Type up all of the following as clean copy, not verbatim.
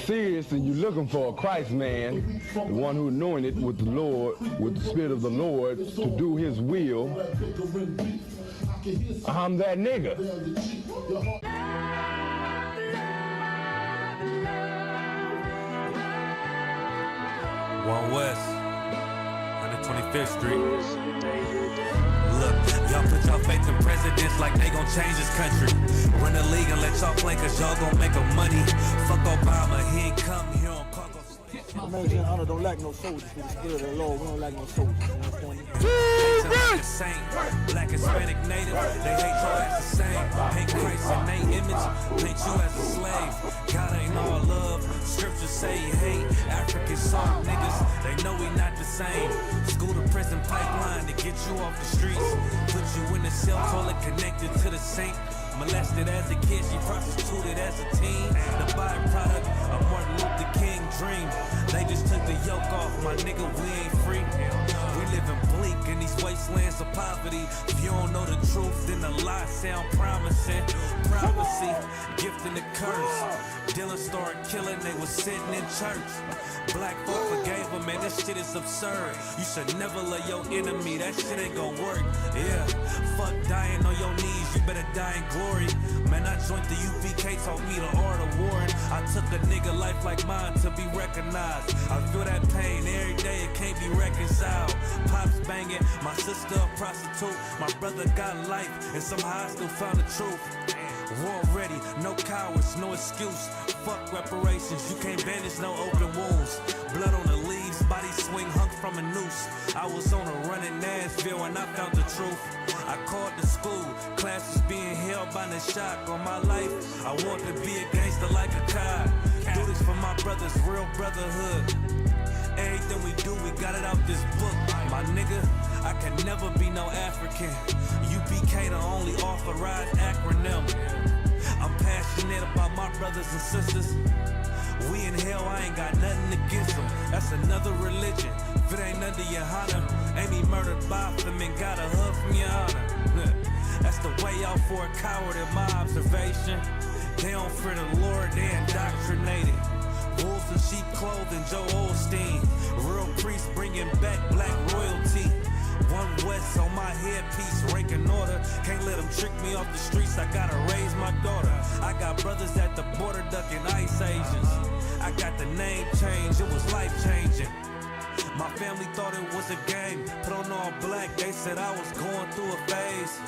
Serious and you're looking for a Christ man, the one who anointed with the Lord, with the Spirit of the Lord to do his will, I'm that nigga. One West, 125th Street. Look, y'all put y'all faith in presidents like they gon' change this country. Run the league and let y'all play cause y'all gon' make a money. Fuck Obama, he ain't come here on cargo. Imagine Hunter don't like no soldiers. With the Spirit of the Lord, we don't like no soldiers. You understand me? Black, Hispanic, Native, they hate y'all as the same. Hate Christ in their image, paint you as a slave. God ain't all love, scriptures say he hate. African soft niggas, they know we not the same. School to prison pipeline to get you off the streets. Put you in the cell, toilet connected to the sink. Molested as a kid, she prostituted as a teen. The byproduct of Martin Luther King dream. They just took the yoke off, my nigga, we ain't free. We living bleak in these wastelands of poverty. If you don't know the truth, then the lies sound promising. Prophecy, gift and the curse. Dylan started killing, they was sitting in church. Black folk forgave him, man, this shit is absurd. You should never love your enemy, that shit ain't gon' work. Yeah, fuck dying on your knees, you better die in glory. Man, I joined the UPK, taught me the art of warring. I took a nigga life like mine to be recognized. I feel that pain every day, it can't be reconciled. Pops banging, my sister a prostitute. My brother got life, and somehow I still found the truth. War ready, no cowards, no excuse. Fuck reparations, you can't bandage no open wounds. Blood on the leaves, body swing hung from a noose. I was on a run in Nashville and I found the truth. I called the school, classes being held by the shock on my life. I want to be a gangster like a cop. Do this for my brothers, real brotherhood. Everything we do, we got it out this book. My nigga, I can never be no African. UPK the only authorized acronym. I'm passionate about my brothers and sisters. We in hell, I ain't got nothing against them. That's another religion. If it ain't under your honor, ain't me murdered by them and got a hug from your honor. That's the way out for a coward in my observation. They don't fear the Lord, they indoctrinated. Wolves in sheep clothing, Joe Osteen. Real priests bringing back black royalty. One West on my headpiece, rank and order. Can't let them trick me off the streets, I gotta raise my daughter. I got brothers at the border ducking ICE agents. I got the name change, it was life changing. My family thought it was a game. Put on all black, they said I was going through a phase.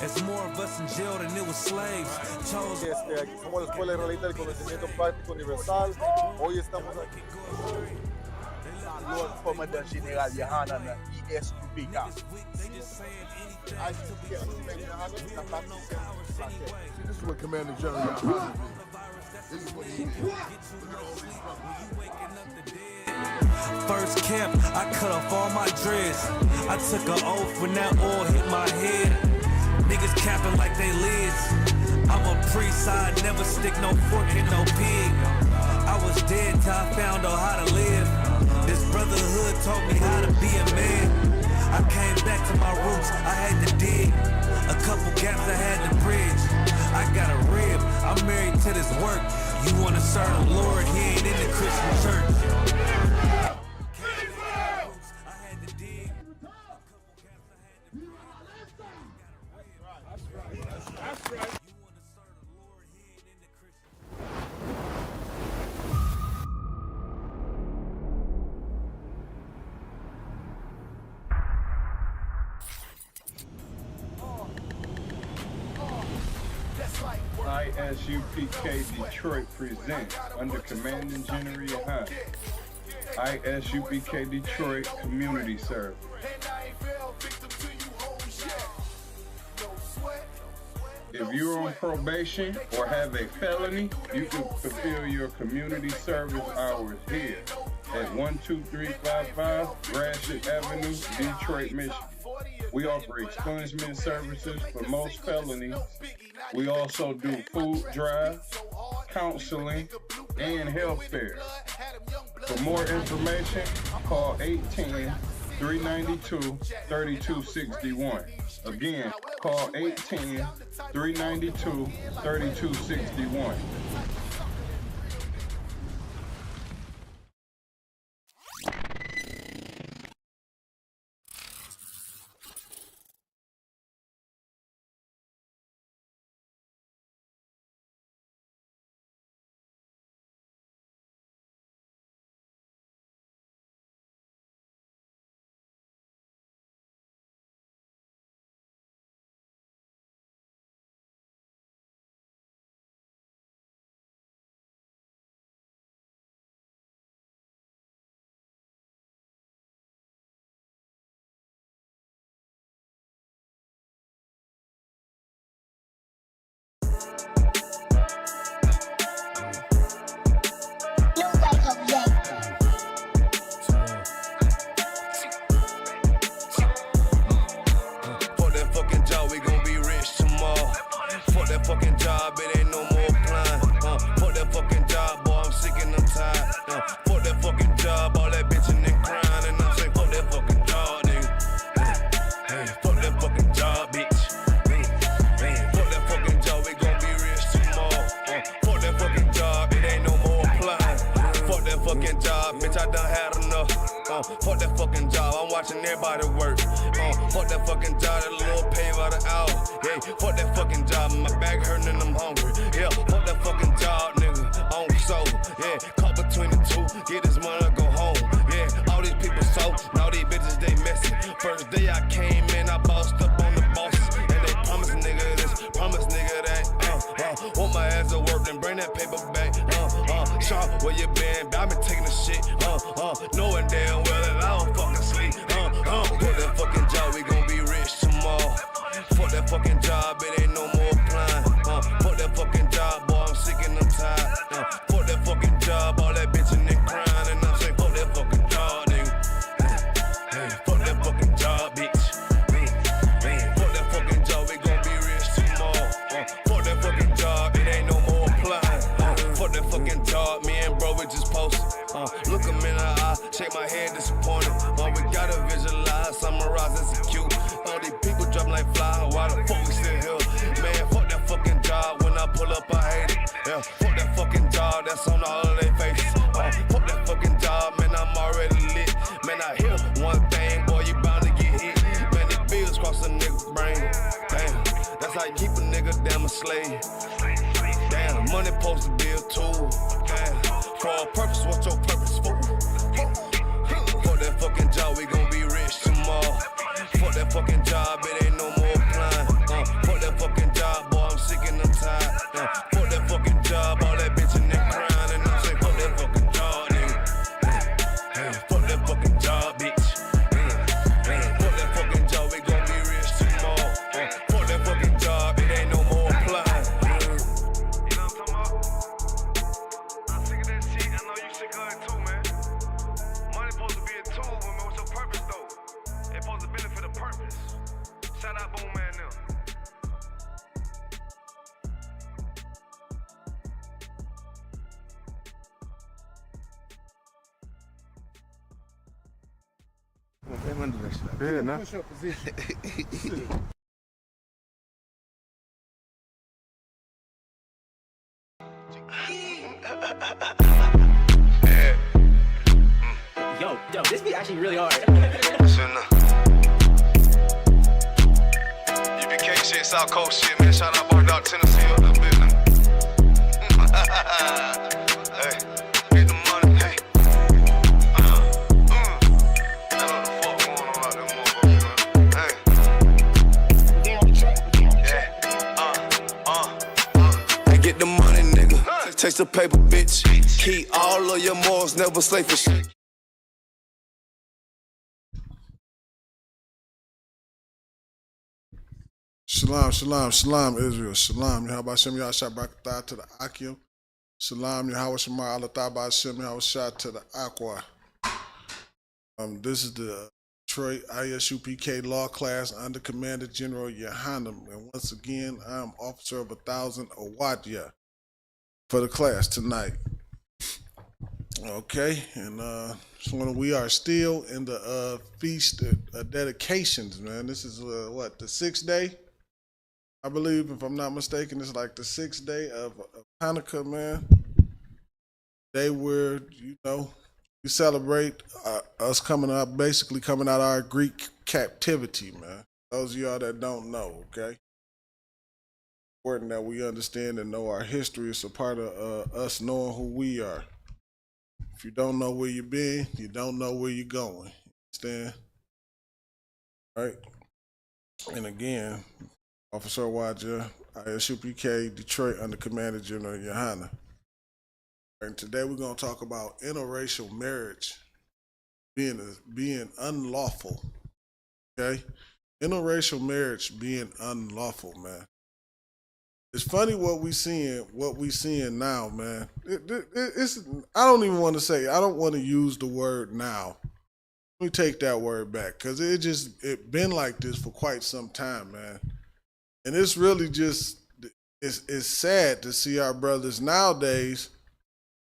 It's more of us in jail than it was slaves. Chose. Aquí somos la Escuela Israelita del Conocimiento Práctico Universal. Hoy estamos aquí. Lord Commander General Yohanan ISUPK. This is what Commander General Yohanan did. This is what he did. First camp, I cut off all my dreads. I took an oath when that oil hit my head. Niggas capping like they lids. I'm a priest, I never stick no fork in no pig. I was dead till I found out how to live. This brotherhood taught me how to be a man. I came back to my roots, I had to dig. A couple gaps I had to bridge. I got a rib, I'm married to this work. You wanna serve the Lord, he ain't in the Christian church. ISUPK Detroit presents under Commanding General Yohanan. ISUPK Detroit Community Service. If you're on probation or have a felony, you can fulfill your community service hours here at 12355 Gratiot Avenue, Detroit, Michigan. We offer expungement services for most felonies. We also do food drives, counseling, and health fairs. For more information, call 810-392-3261. Again, call 810-392-3261. Fucking job, it ain't no more applying. Fuck that fucking job, boy, I'm sick and I'm tired. Fuck that fucking job, all that bitching and crying, and I'm saying fuck that fucking job, nigga. Fuck that fucking job, bitch. Fuck that fucking job, we gon' be rich tomorrow. Fuck that fucking job, it ain't no more applying. Fuck that fucking job, bitch, I done had enough. Fuck that fucking job, I'm watching everybody work. Fuck that fucking job, that little pay by the hour. Yeah, fuck that fucking job, my back hurting and I'm hungry. Yeah, fuck that fucking job, nigga, on soul. Yeah, caught between the two, get this money, go home. Yeah, all these people so, all these bitches, they messy. First day I came in, I bossed up on the bosses. And they promise nigga this, promise nigga that. Want my ass to work, then bring that paper back. Sharp, where you been? I been taking the shit. Knowing damn well that I don't fucking sleep. Fuck that fucking job, we gon' be rich tomorrow. Fuck that fucking job, it ain't no more applying. Fuck that fucking job, boy, I'm sick and I'm tired. Fuck that fucking job, all that bitching and crying, and I'm saying fuck that fucking job, nigga. Fuck that fucking job, bitch. Fuck that fucking job, we gon' be rich tomorrow. Fuck that fucking job, it ain't no more applying. Fuck that fucking job, me and bro, we just posted. Look him in the eye, shake my head disappointed. We gotta visualize, summarize, execute. All these people drop like fly, why the fuck we still here? Man, fuck that fucking job, when I pull up I hate it. Yeah, fuck that fucking job, that's on all of their faces. Fuck that fucking job, man, I'm already lit. Man, I hear one thing, boy, you bound to get hit. Man, the bills cross a nigga's brain. Damn, that's how you keep a nigga damn a slave. Damn, money supposed to be a tool. Damn, for a purpose, what's your purpose for? Fuck that fucking job, we gon' be rich tomorrow. Fuck that fucking job, it ain't no more applying. Fuck that fucking job, boy, I'm sick and I'm tired. Fuck that fucking job, all that bitching and crying, and I'm saying fuck that fucking job, nigga. Fuck that fucking job, bitch. Fuck that fucking job, we gon' be rich tomorrow. Fuck that fucking job, it ain't no more applying. You know what I'm talking about? I'm sick of that shit, I know you sick of it too, man. Money supposed to be a tool, but what's your purpose though? It's supposed to benefit a purpose. Shout out Boom Man now. Yeah, nah. Push up position. Yo, this be actually really hard. UBK shit, South Coast shit, man. Shout out Bar Dog, Tennessee, up that business. Hey, get the money, hey. I know the fuck going on out there, motherfucker, man. Hey. Get the money, nigga. Taste the paper, bitch. Keep all of your morals, never slave for shit. Shalom, shalom, shalom, Israel. Shalom, Yahweh Shem Yahshua Barakatah to the Akim. Shalom, Yahweh Shema Allah Ta'ba Shem Yahweh to the Aqua. This is the Detroit ISUPK Law Class under Commander General Yohanan. And once again, I'm Officer of 1,000 Awadya for the class tonight. Okay, and we are still in the feast dedications, man. This is what, the 6th day, I believe, if I'm not mistaken. It's like the 6th day of Hanukkah, man. Day where we celebrate us coming up, basically coming out of our Greek captivity, man. Those of y'all that don't know, okay. Important that we understand and know our history. It's a part of us knowing who we are. If you don't know where you've been, you don't know where you're going. Understand? Right? And again, Officer Waja, ISUPK, Detroit, under Commander General Yohana. And today we're going to talk about interracial marriage being unlawful. Okay? Interracial marriage being unlawful, man. It's funny what we seeing now, man. I don't even want to say, I don't want to use the word now. Let me take that word back, because it been like this for quite some time, man. And it's really just, it's sad to see our brothers nowadays.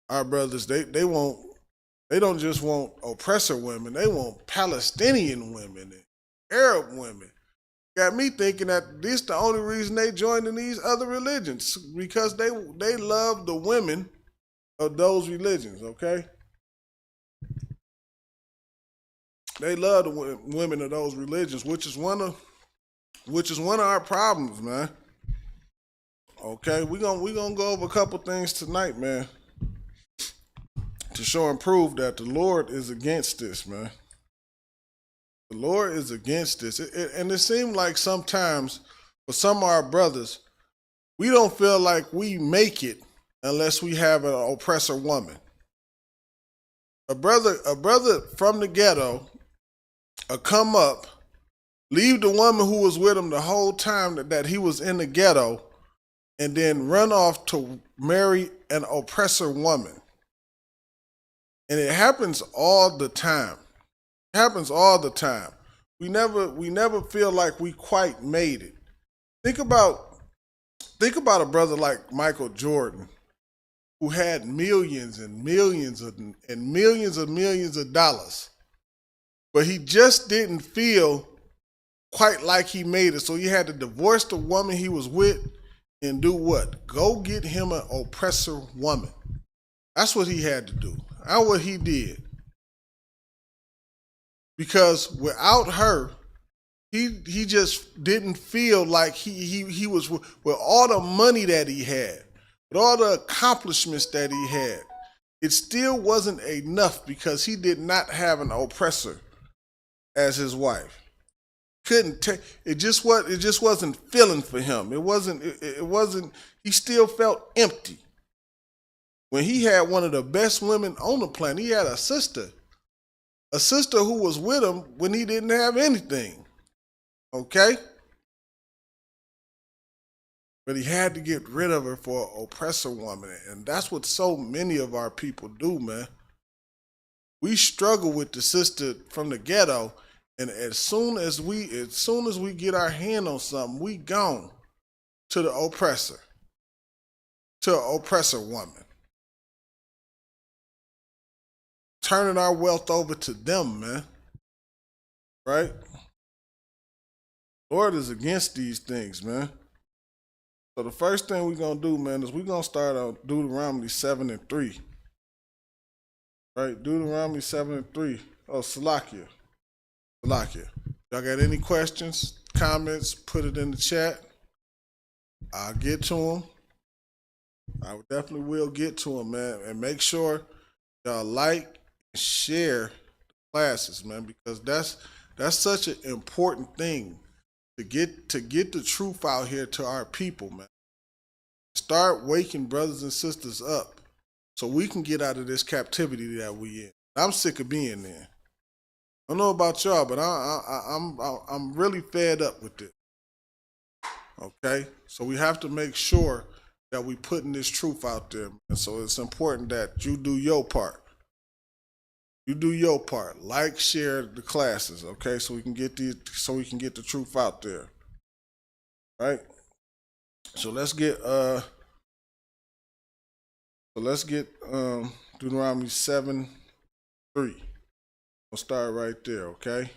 Our brothers, they don't just want oppressor women, they want Palestinian women and Arab women. Got me thinking that this the only reason they joined in these other religions, because they love the women of those religions, okay? They love the women of those religions, which is one of our problems, man. Okay, we're gonna go over a couple things tonight, man, to show and prove that the Lord is against this, man. The Lord is against this. And it seems like sometimes for some of our brothers, we don't feel like we make it unless we have an oppressor woman. A brother from the ghetto come up, leave the woman who was with him the whole time that he was in the ghetto, and then run off to marry an oppressor woman. And it happens all the time. It happens all the time. We never feel like we quite made it. Think about a brother like Michael Jordan, who had millions and millions and millions of dollars, but he just didn't feel quite like he made it. So he had to divorce the woman he was with and do what? Go get him an oppressor woman. That's what he had to do. That's what he did. Because without her, he just didn't feel like he was, with all the money that he had, with all the accomplishments that he had, it still wasn't enough, because he did not have an oppressor as his wife. Couldn't take it. Just wasn't feeling for him. It wasn't. He still felt empty. When he had one of the best women on the planet, he had a sister who was with him when he didn't have anything. Okay? But he had to get rid of her for an oppressor woman. And that's what so many of our people do, man. We struggle with the sister from the ghetto, and as soon as we get our hand on something, we gone to the oppressor, to an oppressor woman. Turning our wealth over to them, man. Right? Lord is against these things, man. So the first thing we're going to do, man, is we're going to start on Deuteronomy 7:3. Right? Deuteronomy 7:3. Oh, Salakia. Y'all got any questions, comments, put it in the chat. I'll get to them. I definitely will get to them, man. And make sure y'all like and share the classes, man, because that's such an important thing to get the truth out here to our people, man. Start waking brothers and sisters up so we can get out of this captivity that we in. I'm sick of being there. I don't know about y'all, but I'm really fed up with it. Okay? So we have to make sure that we putting this truth out there, man. So it's important that you do your part. You do your part. Like, share the classes, okay? So we can get the truth out there. Right? So let's get Deuteronomy 7:3. We'll start right there, okay?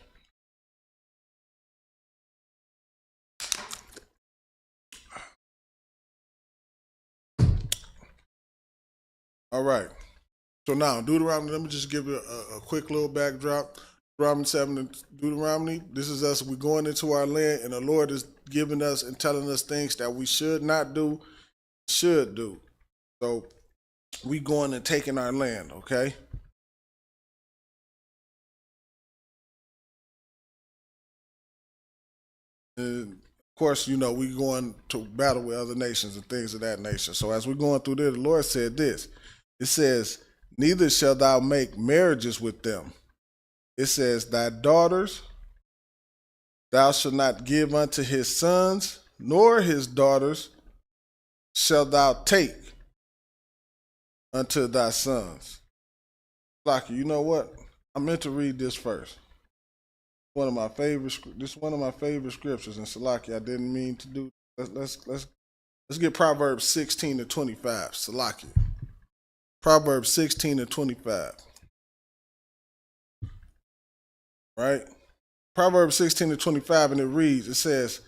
All right. So now, Deuteronomy, let me just give you a quick little backdrop. Deuteronomy 7 and Deuteronomy, this is us. We're going into our land, and the Lord is giving us and telling us things that we should not do, should do. So we going and taking our land, okay? And of course, you know, we going to battle with other nations and things of that nature. So as we're going through there, the Lord said this. It says, neither shalt thou make marriages with them. It says, thy daughters thou shalt not give unto his sons, nor his daughters shalt thou take unto thy sons. Lucky, you know what? I meant to read this first. One of my favorite. This is one of my favorite scriptures in Salaki. I didn't mean to do. Let's get Proverbs 16-25. Salaki. Proverbs 16-25. Right? Proverbs 16-25, and it reads. It says,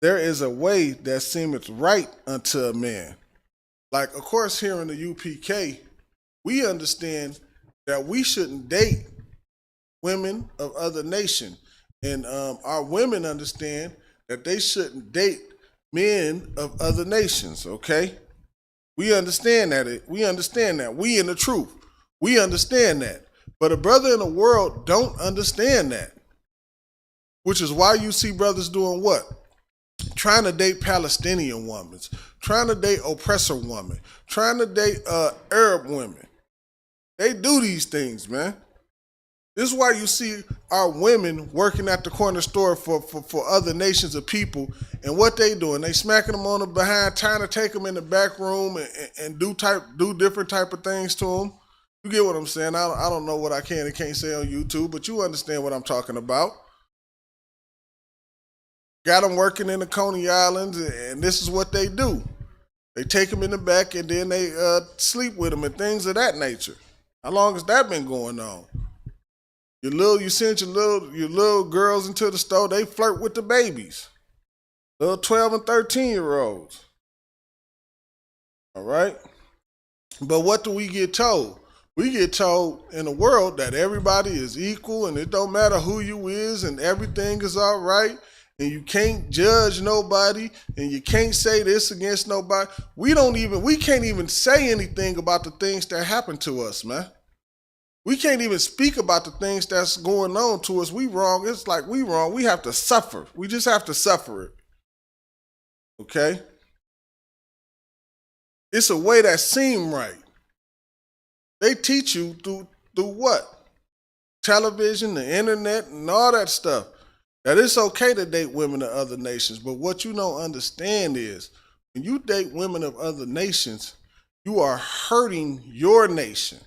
"There is a way that seemeth right unto a man." Like, of course, here in the UPK, we understand that we shouldn't date women of other nations. And our women understand that they shouldn't date men of other nations, okay? We understand that. We understand that. We in the truth. We understand that. But a brother in the world don't understand that. Which is why you see brothers doing what? Trying to date Palestinian women, trying to date oppressor women, trying to date Arab women. They do these things, man. This is why you see our women working at the corner store for other nations of people, and what they doing? They smacking them on the behind, trying to take them in the back room and do different type of things to them. You get what I'm saying? I don't know what I can and can't say on YouTube, but you understand what I'm talking about. Got them working in the Coney Islands, and this is what they do. They take them in the back, and then they sleep with them and things of that nature. How long has that been going on? You send your little girls into the store, they flirt with the babies. Little 12 and 13-year-olds. All right? But what do we get told? We get told in the world that everybody is equal and it don't matter who you is and everything is all right and you can't judge nobody and you can't say this against nobody. We can't even say anything about the things that happen to us, man. We can't even speak about the things that's going on to us. We wrong. It's like we wrong. We have to suffer. We just have to suffer it. Okay? It's a way that seems right. They teach you through what? Television, the internet, and all that stuff. That it's okay to date women of other nations. But what you don't understand is when you date women of other nations, you are hurting your nation.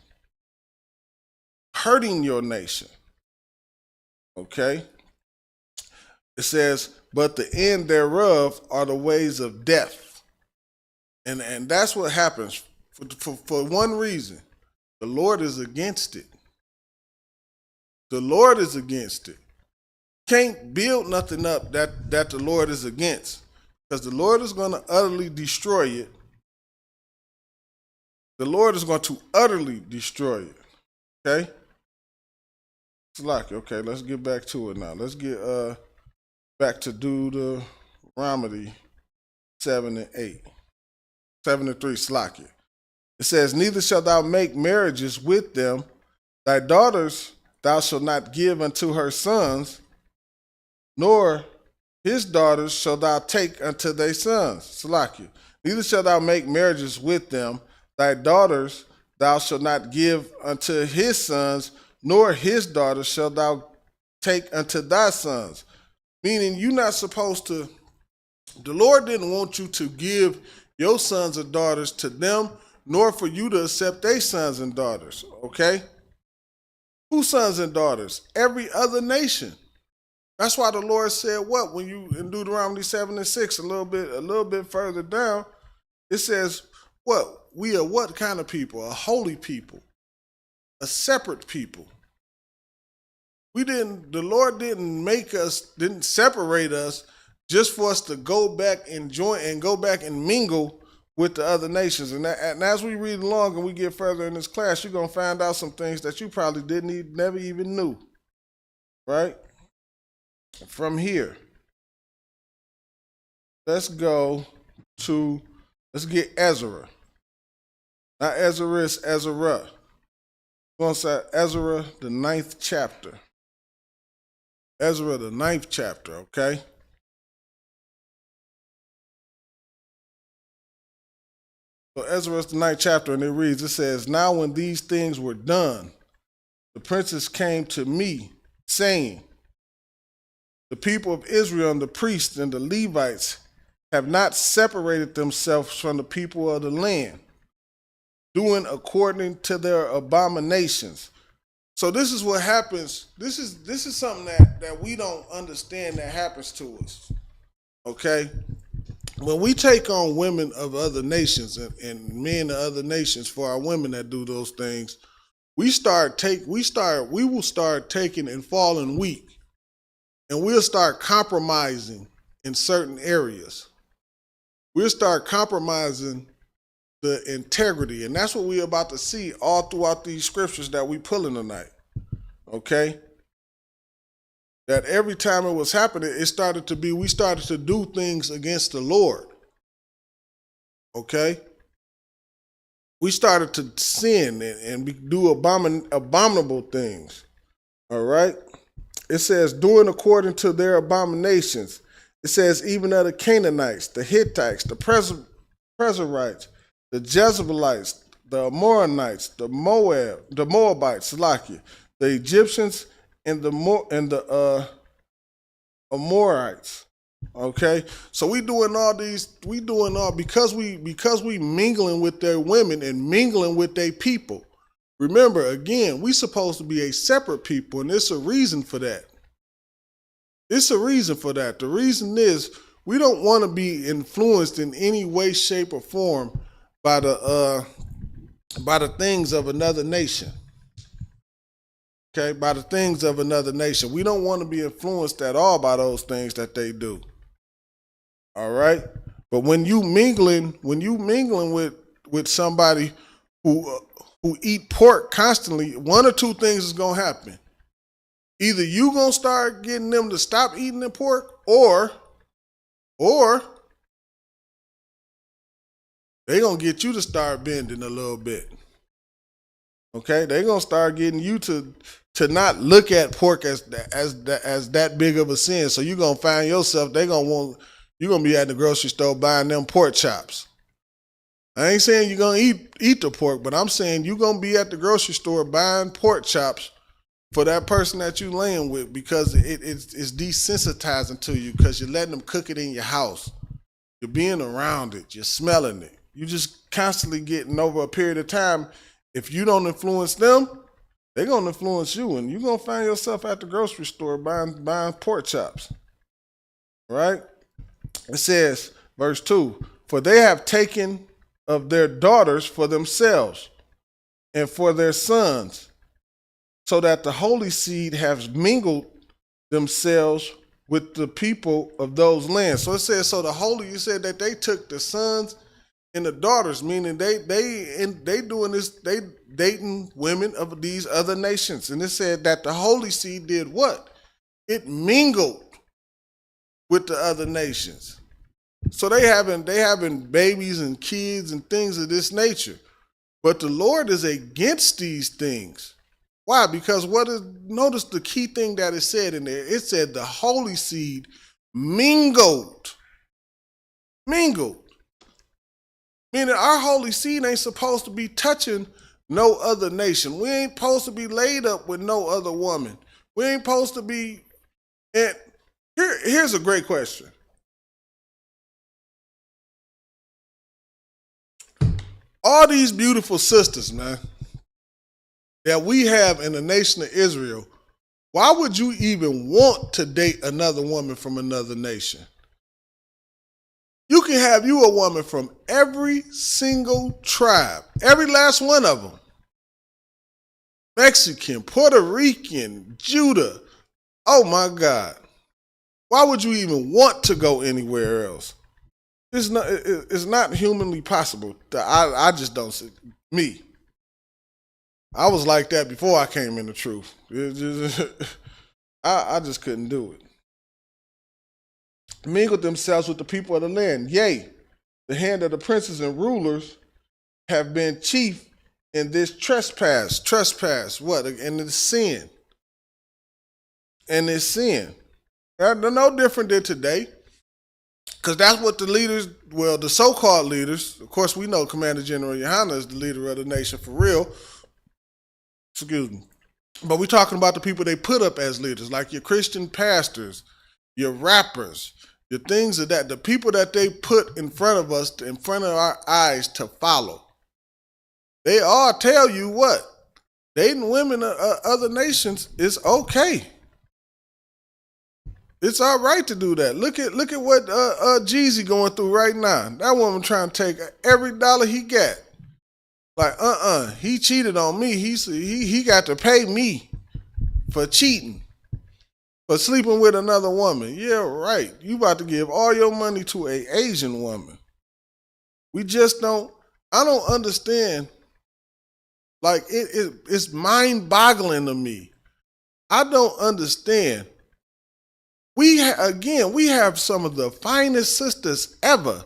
Hurting your nation. Okay? It says, but the end thereof are the ways of death. And that's what happens for one reason. The Lord is against it. The Lord is against it. Can't build nothing up that the Lord is against. Because the Lord is going to utterly destroy it. The Lord is going to utterly destroy it. Okay? It's like, okay, let's get back to it now. Let's get back to Deuteronomy 7-8. 7-3, Slakia. It says, neither shalt thou make marriages with them. Thy daughters thou shalt not give unto her sons, nor his daughters shalt thou take unto thy sons. Slakia. Neither shalt thou make marriages with them. Thy daughters thou shalt not give unto his sons, nor his daughters shalt thou take unto thy sons. Meaning you're not supposed to, the Lord didn't want you to give your sons and daughters to them, nor for you to accept their sons and daughters, okay? Whose sons and daughters? Every other nation. That's why the Lord said what? When you, in Deuteronomy 7-6, a little bit further down, it says, what? We are what kind of people? A holy people. a separate people. The Lord didn't separate us just for us to go back and join and go back and mingle with the other nations. And as we read along and we get further in this class, you're going to find out some things that you probably never even knew. Right? From here, let's get Ezra. Not Ezra, it's Ezra. We're going to say Ezra, the 9th chapter. Ezra, the 9th chapter, okay? So Ezra is the 9th chapter, and it says, now when these things were done, the princes came to me, saying, the people of Israel and the priests and the Levites have not separated themselves from the people of the land, doing according to their abominations. So this is what happens. This is something that we don't understand that happens to us. Okay? When we take on women of other nations and men of other nations for our women that do those things, we will start taking and falling weak. And we'll start compromising in certain areas. We'll start compromising the integrity. And that's what we're about to see all throughout these scriptures that we pulling tonight. Okay? That every time it was happening, we started to do things against the Lord. Okay? We started to sin and do abominable things. All right? It says, doing according to their abominations. It says, even of the Canaanites, the Hittites, the Perizzites, the Jezebelites, the Amorites, the Moabites, the Egyptians, and the Amorites. Okay, so because we mingling with their women and mingling with their people. Remember, again, we supposed to be a separate people, and there's a reason for that. The reason is we don't want to be influenced in any way, shape, or form by the things of another nation. Okay, by the things of another nation. We don't want to be influenced at all by those things that they do. All right? But when you mingling with somebody who eat pork constantly, one or two things is going to happen. Either you going to start getting them to stop eating the pork, or they going to get you to start bending a little bit. Okay? They going to start getting you to not look at pork as that big of a sin. So you're going to find yourself, you're going to be at the grocery store buying them pork chops. I ain't saying you're going to eat the pork, but I'm saying you're going to be at the grocery store buying pork chops for that person that you laying with, because it's desensitizing to you, because you're letting them cook it in your house. You're being around it. You're smelling it. You're just constantly getting, over a period of time, if you don't influence them, they're going to influence you, and you're going to find yourself at the grocery store buying pork chops. Right? It says, verse 2, for they have taken of their daughters for themselves and for their sons, so that the holy seed has mingled themselves with the people of those lands. So it says, you said that they took the sons and the daughters, meaning they doing this, they dating women of these other nations. And it said that the holy seed did what? It mingled with the other nations. So they having babies and kids and things of this nature. But the Lord is against these things. Why? Because notice the key thing that it said in there. It said the holy seed mingled. Meaning our holy seed ain't supposed to be touching no other nation. We ain't supposed to be laid up with no other woman. We ain't supposed to be. And here's a great question. All these beautiful sisters, man, that we have in the nation of Israel, why would you even want to date another woman from another nation? You can have you a woman from every single tribe, every last one of them. Mexican, Puerto Rican, Judah. Oh my God. Why would you even want to go anywhere else? It's not humanly possible. I just don't see me. I was like that before I came into truth. I just couldn't do it. Mingled themselves with the people of the land. Yea, the hand of the princes and rulers have been chief in this trespass. Trespass, what? And it's sin. And it's sin. They're no different than today. Because that's what the leaders, well, the so-called leaders, of course we know Commander General Yohana is the leader of the nation for real. Excuse me. But we're talking about the people they put up as leaders, like your Christian pastors, your rappers, your things of that, the people that they put in front of us, in front of our eyes to follow. They all tell you what? Dating women of other nations is okay. It's all right to do that. Look at what Jeezy going through right now. That woman trying to take every dollar he got. Like, he cheated on me. He got to pay me for cheating, for sleeping with another woman. Yeah, right. You about to give all your money to an Asian woman. We just don't, I don't understand. Like, it's mind-boggling to me. I don't understand. We have some of the finest sisters ever,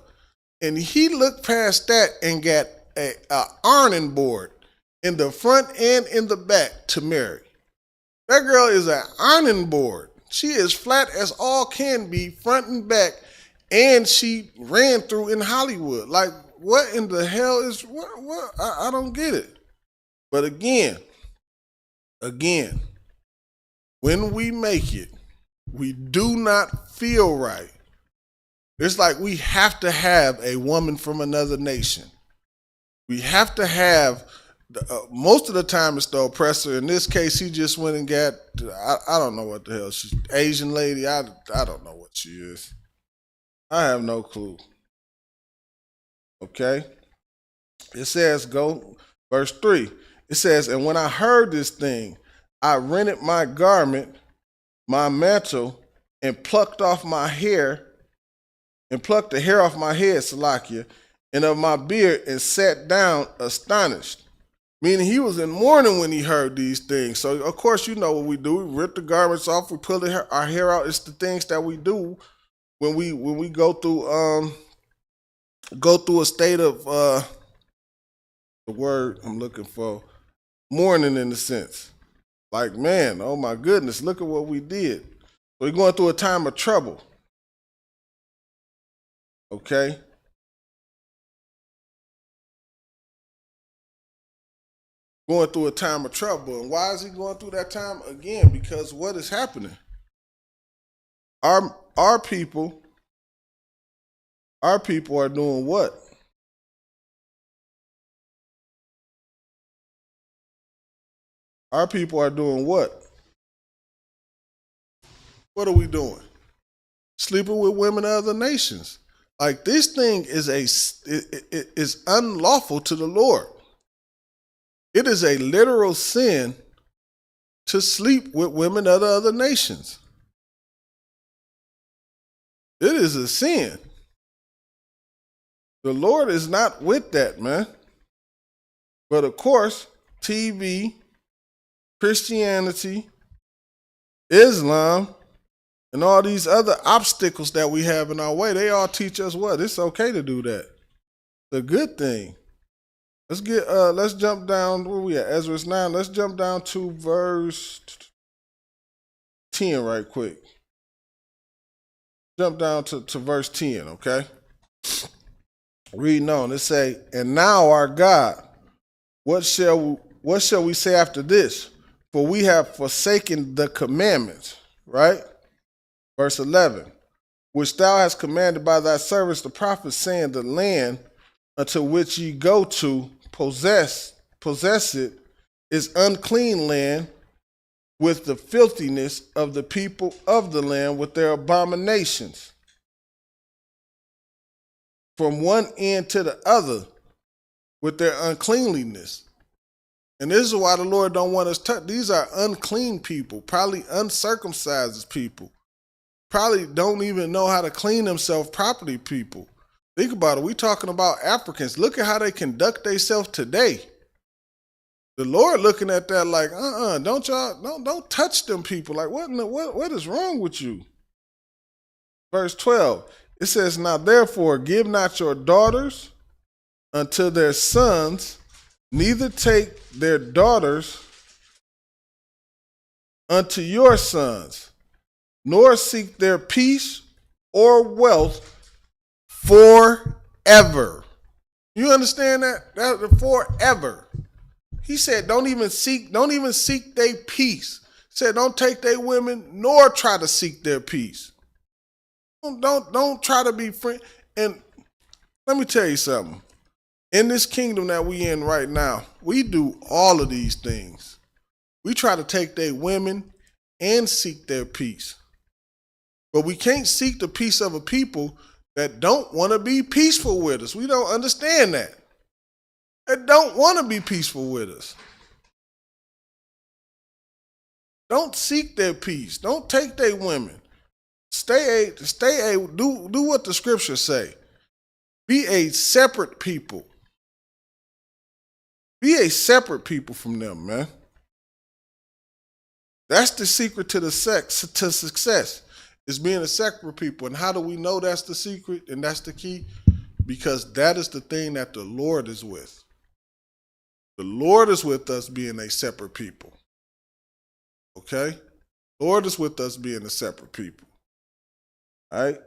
and he looked past that and got a ironing board in the front and in the back to marry. That girl is an ironing board. She is flat as all can be, front and back, and she ran through in Hollywood. Like, what in the hell is what? I don't get it. But again, when we make it, we do not feel right. It's like we have to have a woman from another nation. We have to have, most of the time it's the oppressor. In this case, he just went and got, I don't know what the hell she's, Asian lady. I don't know what she is. I have no clue. Okay? It says, verse 3. It says, and when I heard this thing, I rented my garment, my mantle, and plucked off my hair, and plucked the hair off my head, Salakia, and of my beard, and sat down astonished. Meaning he was in mourning when he heard these things. So of course you know what we do. We rip the garments off, we pull our hair out. It's the things that we do when we go through a state of the word I'm looking for, mourning in a sense. Like, man, oh my goodness, look at what we did. So we're going through a time of trouble. Okay? Going through a time of trouble. And why is he going through that time? Again, because what is happening? Our people are doing what? Our people are doing what? What are we doing? Sleeping with women of other nations. Like, this thing is unlawful to the Lord. It is a literal sin to sleep with women of the other nations. It is a sin. The Lord is not with that, man. But of course, TV, Christianity, Islam, and all these other obstacles that we have in our way, they all teach us what? It's okay to do that. It's a good thing. Let's jump down, where we at? Ezra 9. Let's jump down to verse 10 right quick. Jump down to verse 10, okay? Reading on, it say, and now our God, what shall we say after this? For we have forsaken the commandments, right? Verse 11, which thou hast commanded by thy servants the prophets, saying, the land unto which ye go to possess it is unclean land, with the filthiness of the people of the land, with their abominations, from one end to the other, with their uncleanliness. And this is why the Lord don't want us touch. These are unclean people, probably uncircumcised people, probably don't even know how to clean themselves properly people. Think about it. We talking about Africans. Look at how they conduct themselves today. The Lord looking at that like, don't touch them people. Like, what is wrong with you? Verse 12, it says, now therefore give not your daughters unto their sons, neither take their daughters unto your sons, nor seek their peace or wealth forever. You understand that? That forever. He said, don't even seek their peace. He said, don't take their women nor try to seek their peace. Don't try to be friend. And let me tell you something. In this kingdom that we in right now, we do all of these things. We try to take their women and seek their peace. But we can't seek the peace of a people that don't want to be peaceful with us. We don't understand that. They don't want to be peaceful with us. Don't seek their peace. Don't take their women. Do what the scriptures say. Be a separate people. Be a separate people from them, man. That's the secret to success, is being a separate people. And how do we know that's the secret and that's the key? Because that is the thing that the Lord is with. The Lord is with us being a separate people. Okay? Lord is with us being a separate people. All right?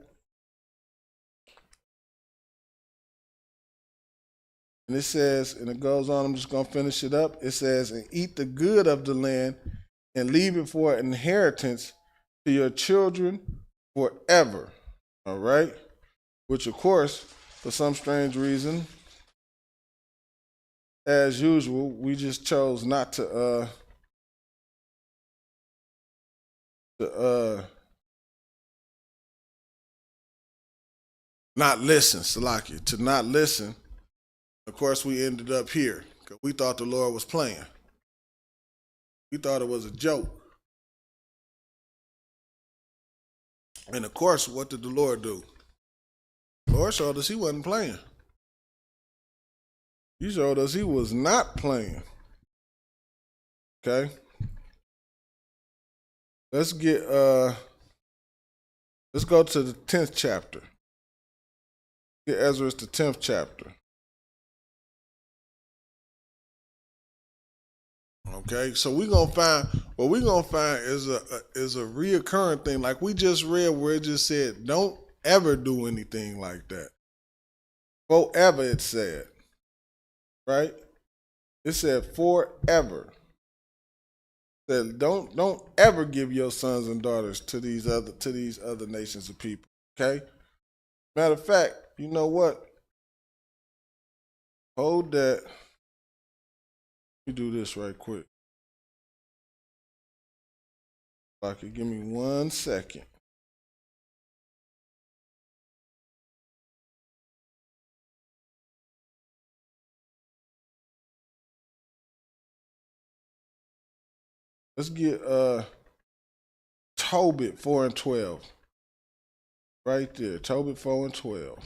And it says, and it goes on, I'm just going to finish it up. It says, and eat the good of the land and leave it for an inheritance to your children forever. All right? Which, of course, for some strange reason, as usual, we just chose not to not listen, Salaki, to not listen. Of course, we ended up here because we thought the Lord was playing. We thought it was a joke. And of course, what did the Lord do? The Lord showed us he wasn't playing. He showed us he was not playing. Okay? Let's go to the 10th chapter. Get Ezra the 10th chapter. Okay, so what we're gonna find is a reoccurring thing, like we just read where it just said, don't ever do anything like that. Forever, it said. Right? It said forever. It said don't ever give your sons and daughters to these other nations of people. Okay? Matter of fact, you know what? Hold that. Let me do this right quick. Okay, give me 1 second. Let's get Tobit 4 and 12. Right there. Tobit 4 and 12.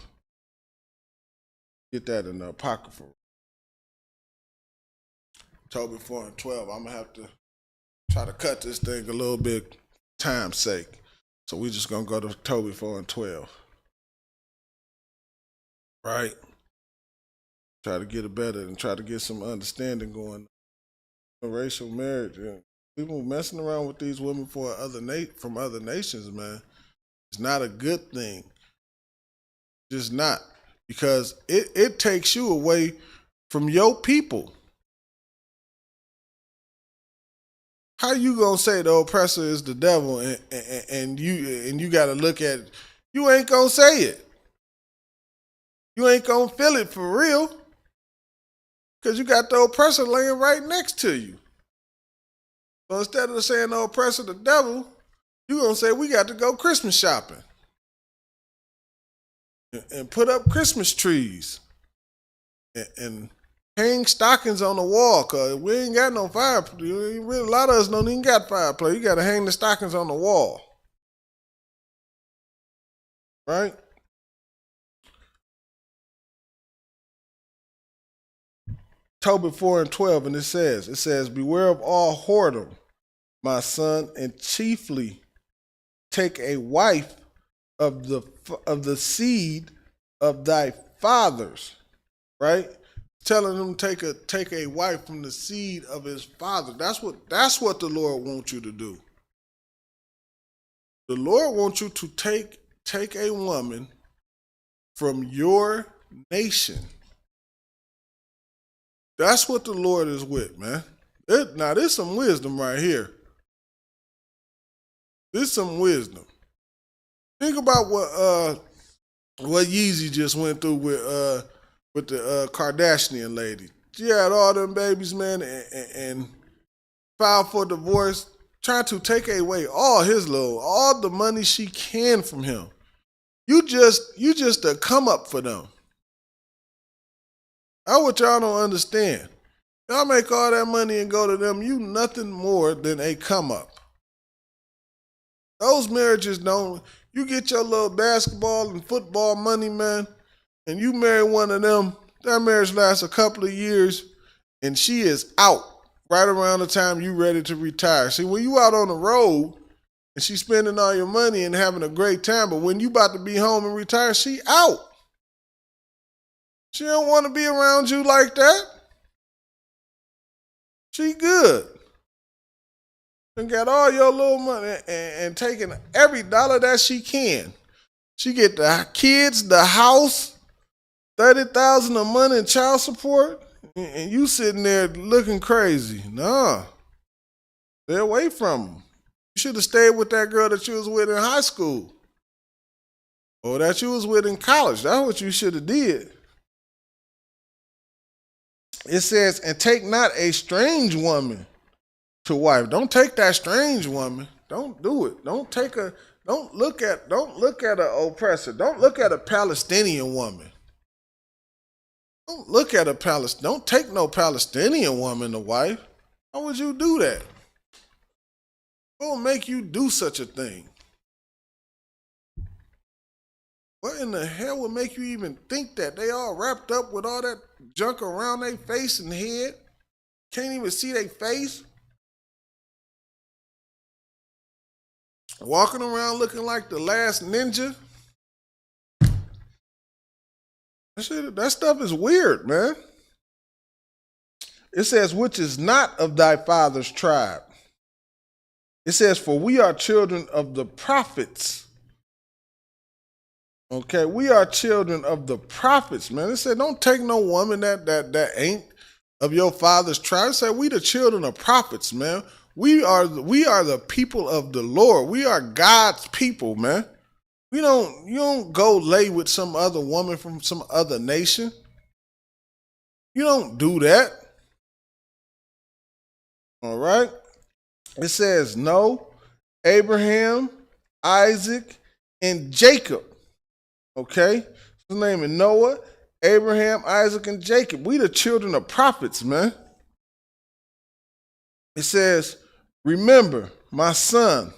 Get that in the Apocrypha. Tobit 4 and 12. I'm gonna have to try to cut this thing a little bit, time's sake. So we're just gonna go to Tobit 4 and 12. Right? Try to get it better and try to get some understanding going. Racial marriage. People messing around with these women from other nations, man. It's not a good thing. Just not. Because it takes you away from your people. How you gonna say the oppressor is the devil and you gotta look at it? You ain't gonna say it. You ain't gonna feel it for real. Because you got the oppressor laying right next to you. So instead of saying the oppressor the devil, you're gonna say we got to go Christmas shopping. And put up Christmas trees. And hang stockings on the wall, cause we ain't got no fireplace. A lot of us don't even got fireplace. You gotta hang the stockings on the wall. Right? Tobit 4:12, and it says, beware of all whoredom, my son, and chiefly take a wife of the seed of thy fathers. Right? Telling him take a wife from the seed of his father. That's what the Lord wants you to do. The Lord wants you to take a woman from your nation. That's what the Lord is with, man. Now, there's some wisdom right here. There's some wisdom. Think about what Yeezy just went through with the Kardashian lady. She had all them babies, man, and filed for divorce, trying to take away all the money she can from him. You just a come up for them. That's what y'all don't understand. Y'all make all that money and go to them, you nothing more than a come up. Those marriages don't, you get your little basketball and football money, man, and you marry one of them, that marriage lasts a couple of years and she is out right around the time you ready to retire. See, when you out on the road and she spending all your money and having a great time, but when you about to be home and retire, she out. She don't want to be around you like that. She good. And got all your little money and taking every dollar that she can. She get the kids, the house, $30,000 a month in child support, and you sitting there looking crazy. Nah. Stay away from them. You should have stayed with that girl that you was with in high school. Or that you was with in college. That's what you should have did. It says, and take not a strange woman to wife. Don't take that strange woman. Don't do it. Don't look at an oppressor. Don't look at a Palestinian woman. Don't take no Palestinian woman to wife. How would you do that? What will make you do such a thing? What in the hell would make you even think that? They all wrapped up with all that junk around their face and head. Can't even see their face. Walking around looking like the last ninja. That stuff is weird, man. It says, which is not of thy father's tribe. It says, for we are children of the prophets. Okay, we are children of the prophets, man. It said, don't take no woman that ain't of your father's tribe. It said, we the children of prophets, man. We are the people of the Lord. We are God's people, man. You don't go lay with some other woman from some other nation. You don't do that. All right. It says, no, Abraham, Isaac, and Jacob. Okay. His name is Noah, Abraham, Isaac, and Jacob. We the children of prophets, man. It says, remember, my son,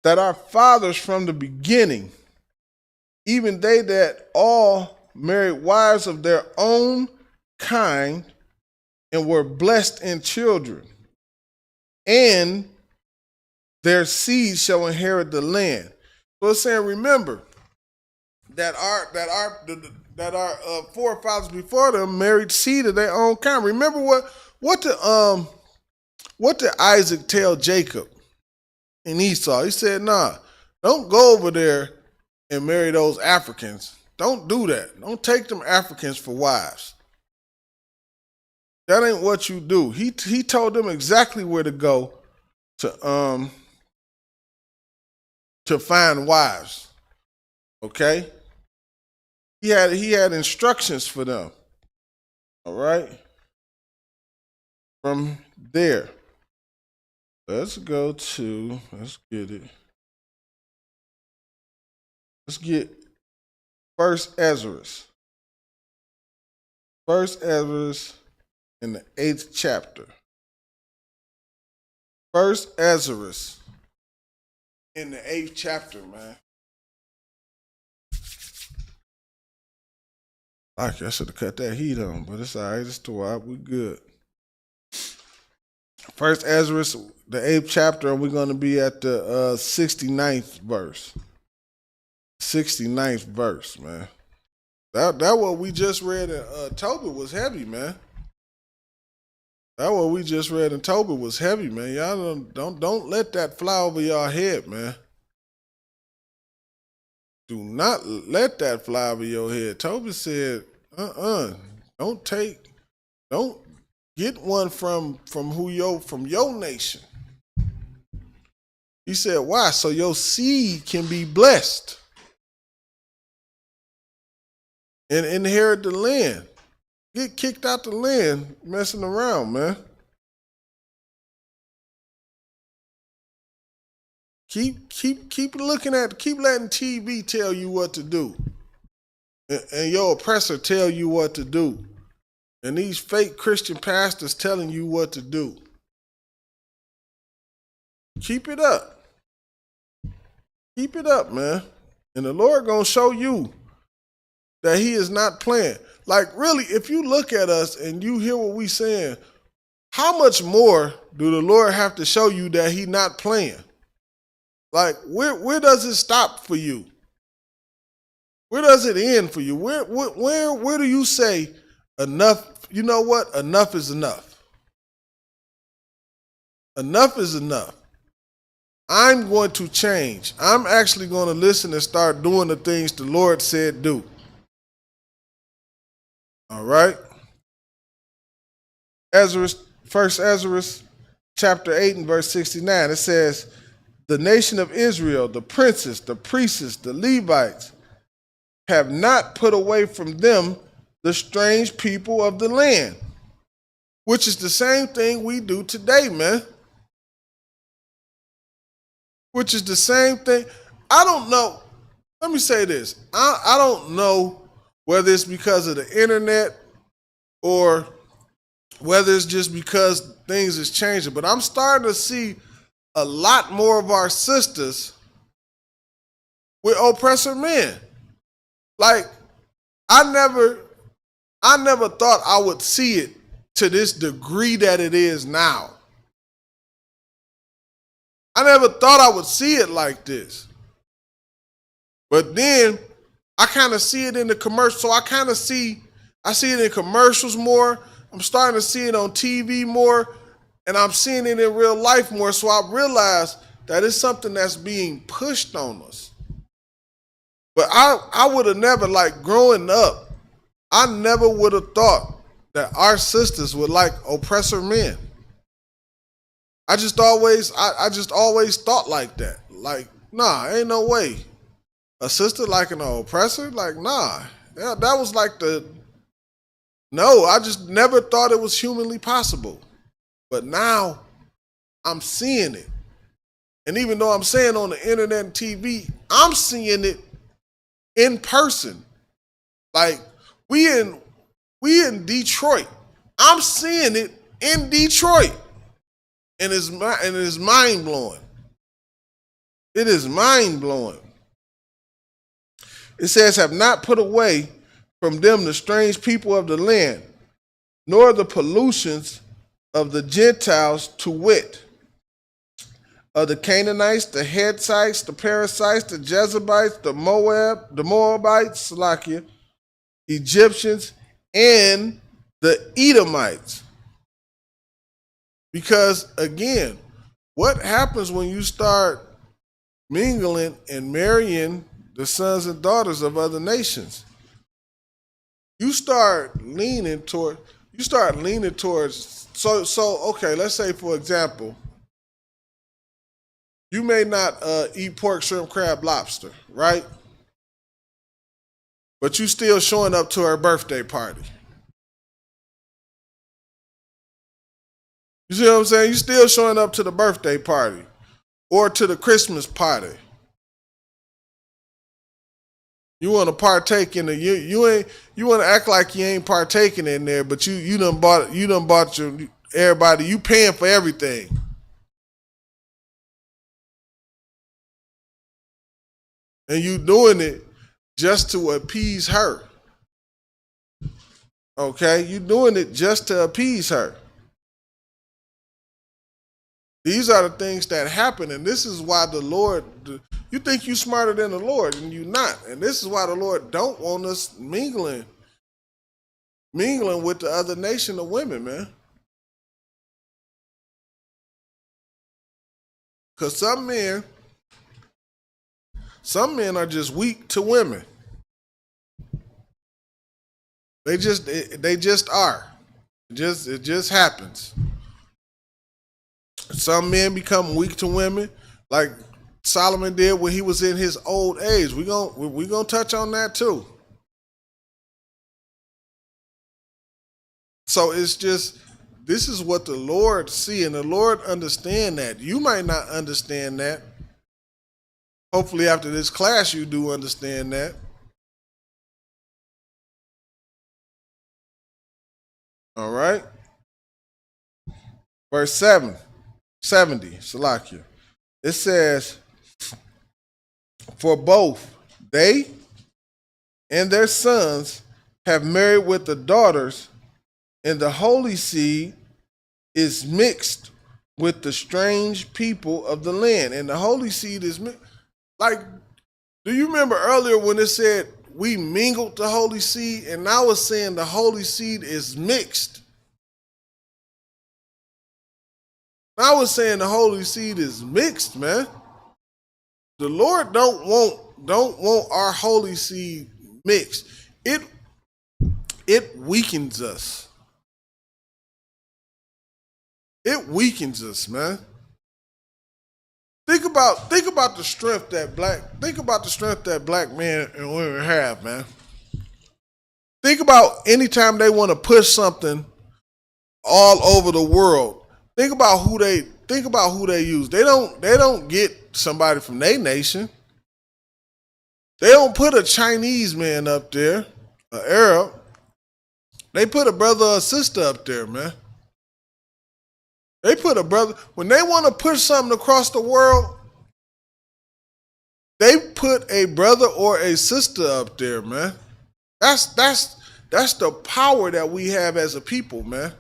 that our fathers from the beginning, even they that all married wives of their own kind and were blessed in children, and their seed shall inherit the land. So it's saying, remember that our forefathers before them married seed of their own kind. Remember what did Isaac tell Jacob and Esau? He said, nah, don't go over there and marry those Africans. Don't do that. Don't take them Africans for wives. That ain't what you do. He told them exactly where to go to find wives. Okay? He had instructions for them. All right? From there. Let's get it. Let's get First Ezra. First Ezra in the 8th chapter. First Ezra in the 8th chapter, man. I should have cut that heat on, but it's all right. It's too hot. We good. First Ezra, the 8th chapter, and we're going to be at the 69th verse. 69th verse, man. That what we just read in Tobit was heavy, man. That what we just read in Tobit was heavy, man. Y'all don't let that fly over y'all head, man. Do not let that fly over your head. Tobit said, don't get one from your nation. He said, why? So your seed can be blessed and inherit the land. Get kicked out the land messing around, man. Keep letting TV tell you what to do. And your oppressor tell you what to do. And these fake Christian pastors telling you what to do. Keep it up. Keep it up, man. And the Lord gonna show you that he is not playing. Like, really, if you look at us and you hear what we saying, how much more do the Lord have to show you that he not playing? Like, where does it stop for you? Where does it end for you? Where do you say enough? You know what? Enough is enough. Enough is enough. I'm going to change. I'm actually going to listen and start doing the things the Lord said do. All right. First Ezra, chapter 8 and verse 69. It says, the nation of Israel, the princes, the priests, the Levites, have not put away from them the strange people of the land, which is the same thing we do today, man. Which is the same thing. I don't know. Let me say this. I don't know whether it's because of the internet or whether it's just because things is changing, but I'm starting to see a lot more of our sisters with oppressor men. Like, I never thought I would see it to this degree that it is now. I never thought I would see it like this. But then I kind of see it in the commercial. So I see it in commercials more. I'm starting to see it on TV more. And I'm seeing it in real life more. So I realized that it's something that's being pushed on us. But I would have never, like, growing up, I never would have thought that our sisters would like oppressor men. I just always thought like that. Like, nah, ain't no way. A sister liking an oppressor? Like, nah. Yeah, that was like no, I just never thought it was humanly possible. But now I'm seeing it. And even though I'm saying on the internet and TV, I'm seeing it in person. Like, we in Detroit. I'm seeing it in Detroit. And it's mind blowing. It is mind blowing. It says, have not put away from them the strange people of the land, nor the pollutions of the Gentiles, to wit, of the Canaanites, the Hittites, the Perizzites, the Jebusites, the Moabites, Salakia, Egyptians, and the Edomites. Because, again, what happens when you start mingling and marrying the sons and daughters of other nations? You start leaning towards, so okay, let's say, for example, you may not eat pork, shrimp, crab, lobster, right? But you still showing up to her birthday party. You see what I'm saying? You still showing up to the birthday party or to the Christmas party. You want to partake in the you want to act like you ain't partaking in there, but you done bought your everybody. You paying for everything. And you doing it just to appease her. Okay? You doing it just to appease her. These are the things that happen, and this is why the Lord, you think you smarter than the Lord, and you not. And this is why the Lord don't want us mingling with the other nation of women, man. Because some men are just weak to women. They just are. It just happens. Some men become weak to women, like Solomon did when he was in his old age. We gonna touch on that too. So it's just, this is what the Lord see, and the Lord understand that. You might not understand that. Hopefully after this class you do understand that. All right. Verse 70, Salakia. It says, for both they and their sons have married with the daughters, and the holy seed is mixed with the strange people of the land. And the holy seed is like, do you remember earlier when it said we mingled the holy seed? And now it's saying the holy seed is mixed. Now it's saying the holy seed is mixed, man. The Lord don't want our holy seed mixed. It weakens us. It weakens us, man. Think about the strength that black men and women have, man. Think about anytime they want to push something all over the world. Think about who they use. They don't get somebody from their nation. They don't put a Chinese man up there, an Arab. They put a brother or sister up there, man. They put a brother, when they want to push something across the world, they put a brother or a sister up there, man. That's the power that we have as a people, man.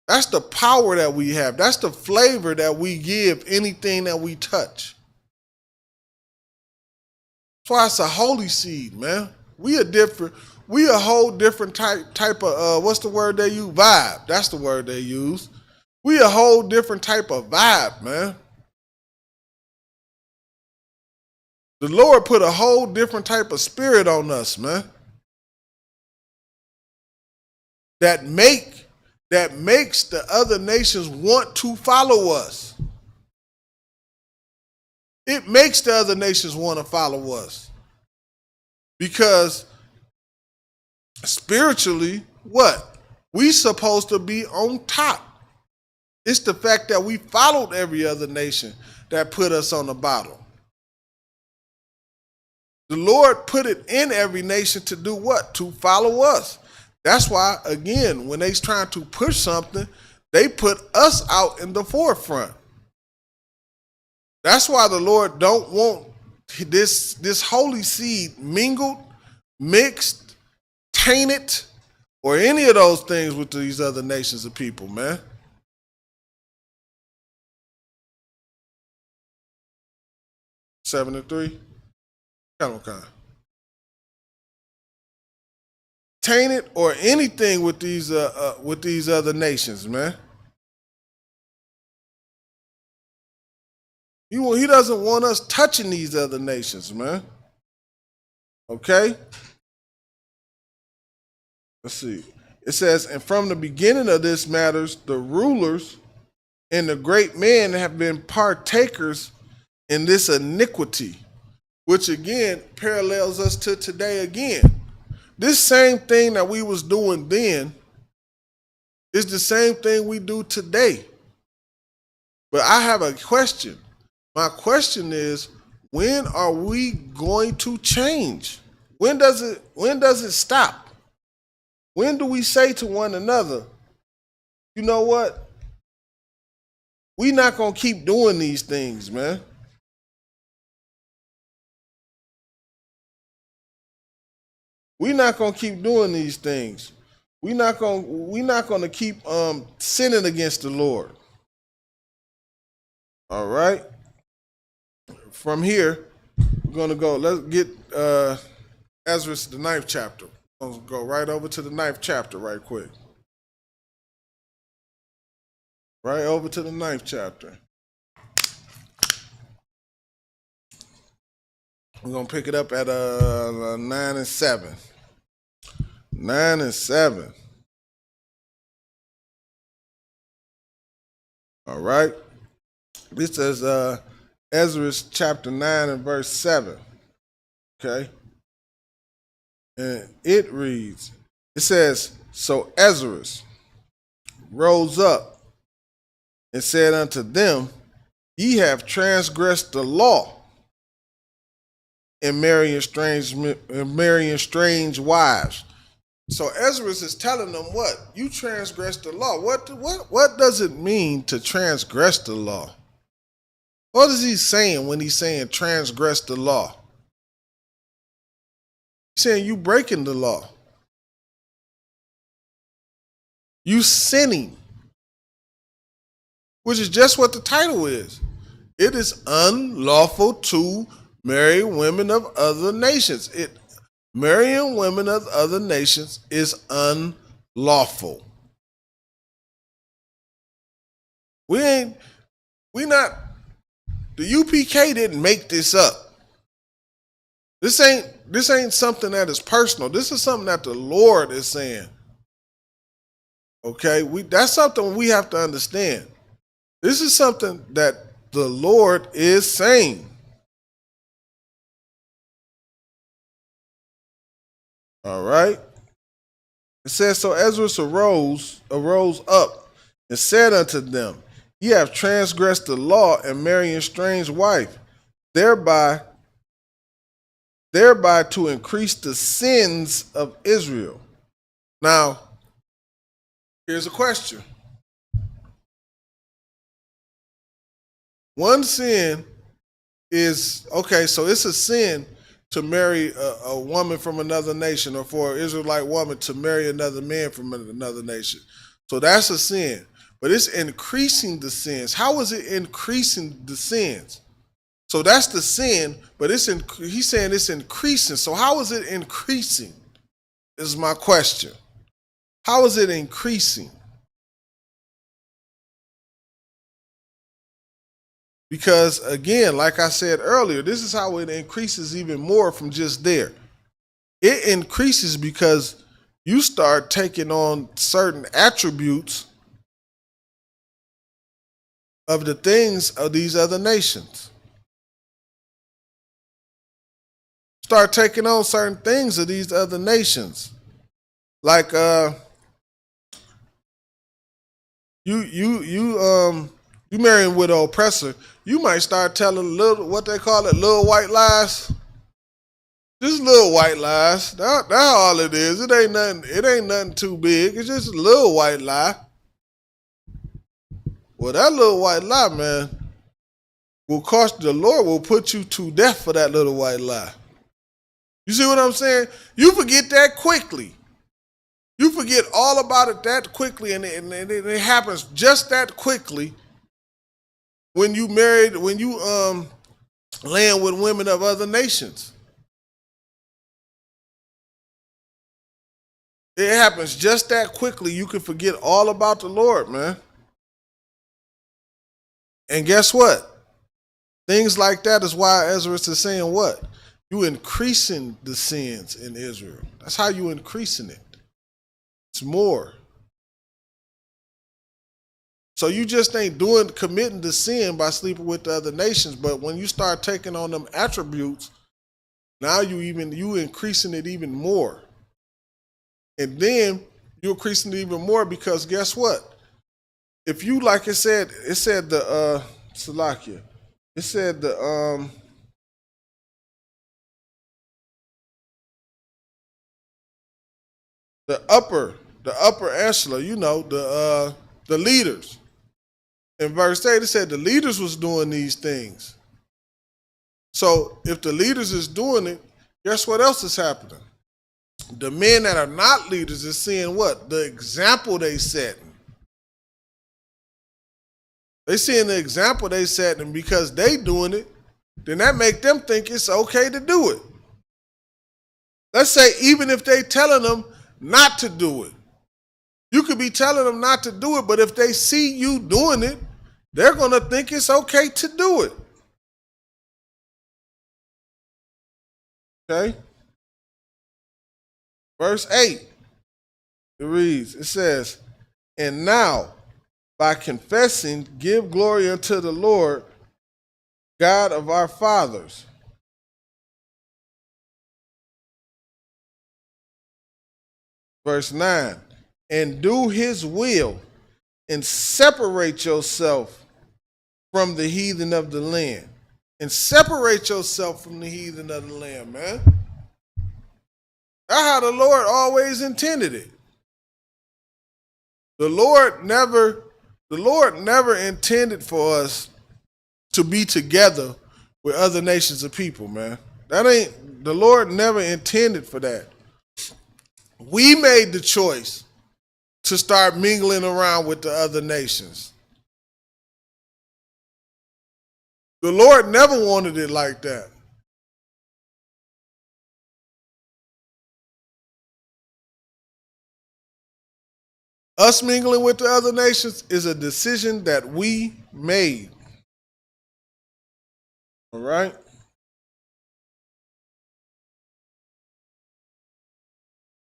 That's the power that we have. That's the flavor that we give anything that we touch. That's why it's a holy seed, man. We a whole different type of what's the word they use? Vibe. That's the word they use. We a whole different type of vibe, man. The Lord put a whole different type of spirit on us, man. That makes the other nations want to follow us. It makes the other nations want to follow us. Because spiritually, what? We supposed to be on top. It's the fact that we followed every other nation that put us on the bottom. The Lord put it in every nation to do what? To follow us. That's why, again, when they're trying to push something, they put us out in the forefront. That's why the Lord don't want this holy seed mingled, mixed, tainted, or any of those things with these other nations of people, man. Seven and 3. Come on. Tainted or anything with these other nations, man. He doesn't want us touching these other nations, man. Okay? Let's see. It says, and from the beginning of this matters, the rulers and the great men have been partakers in this iniquity, which again parallels us to today again. This same thing that we was doing then is the same thing we do today. But I have a question. My question is, When are we going to change? When does it stop? When do we say to one another, you know what? We not gonna keep doing these things, man. We not gonna keep doing these things. We not gonna keep sinning against the Lord. All right. From here, we're gonna go. Let's get Ezra, the 9th chapter. Let's go right over to the 9th chapter right quick. Right over to the 9th chapter. We're gonna pick it up at 9 and 7. 9 and 7. All right. This is Ezra chapter 9 and verse 7. Okay. And it reads, it says, so Ezra rose up and said unto them, ye have transgressed the law and marrying strange wives. So Ezra is telling them what? You transgressed the law. What does it mean to transgress the law? What is he saying when he's saying transgress the law? He's saying you breaking the law. You sinning. Which is just what the title is. It is unlawful to marry women of other nations. Marrying women of other nations is unlawful. The UPK didn't make this up. This ain't something that is personal. This is something that the Lord is saying. Okay, that's something we have to understand. This is something that the Lord is saying. All right. It says, so Ezra arose up and said unto them, ye have transgressed the law and marrying strange wife, thereby to increase the sins of Israel. Now, here's a question. One sin is, okay, so it's a sin to marry a woman from another nation, or for an Israelite woman to marry another man from another nation. So that's a sin. But it's increasing the sins. How is it increasing the sins? So that's the sin, but he's saying it's increasing. So how is it increasing? Is my question. How is it increasing? Because again, like I said earlier, this is how it increases even more from just there. It increases because you start taking on certain attributes of the things of these other nations. Start taking on certain things of these other nations. Like you marrying with an oppressor, you might start telling what they call it, little white lies. Just little white lies. That's all it is. It ain't nothing too big. It's just a little white lie. Well, that little white lie, man, will cost the Lord will put you to death for that little white lie. You see what I'm saying? You forget that quickly. You forget all about it that quickly, and it happens just that quickly. When you land with women of other nations. It happens just that quickly. You can forget all about the Lord, man. And guess what? Things like that is why Ezra is saying what? You increasing the sins in Israel. That's how you increasing it. It's more. So you just ain't committing the sin by sleeping with the other nations, but when you start taking on them attributes, now you increasing it even more. And then you're increasing it even more because guess what? If you, like it said the Salakia, it said the the upper echelon, you know, the leaders. In verse 8, it said the leaders was doing these things. So if the leaders is doing it, guess what else is happening? The men that are not leaders is seeing what? The example they set. They seeing the example they set, and because they doing it, then that make them think it's okay to do it. Let's say even if they telling them not to do it. You could be telling them not to do it, but if they see you doing it, they're going to think it's okay to do it. Okay? Verse 8, it reads, it says, and now, by confessing, give glory unto the Lord, God of our fathers. Verse 9, and do his will, and separate yourself from the heathen of the land. And separate yourself from the heathen of the land, man. That's how the Lord always intended it. The Lord never intended for us to be together with other nations of people, man. The Lord never intended for that. We made the choice to start mingling around with the other nations. The Lord never wanted it like that. Us mingling with the other nations is a decision that we made. All right?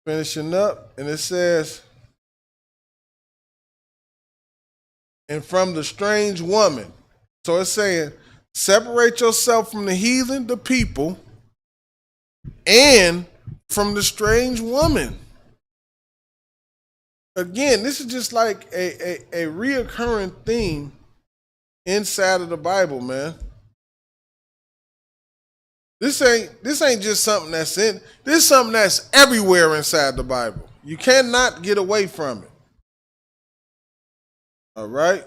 Finishing up, and it says, and from the strange woman. So it's saying, separate yourself from the heathen, the people, and from the strange woman. Again, this is just like a reoccurring theme inside of the Bible, man. This ain't just something that's in. This is something that's everywhere inside the Bible. You cannot get away from it. All right?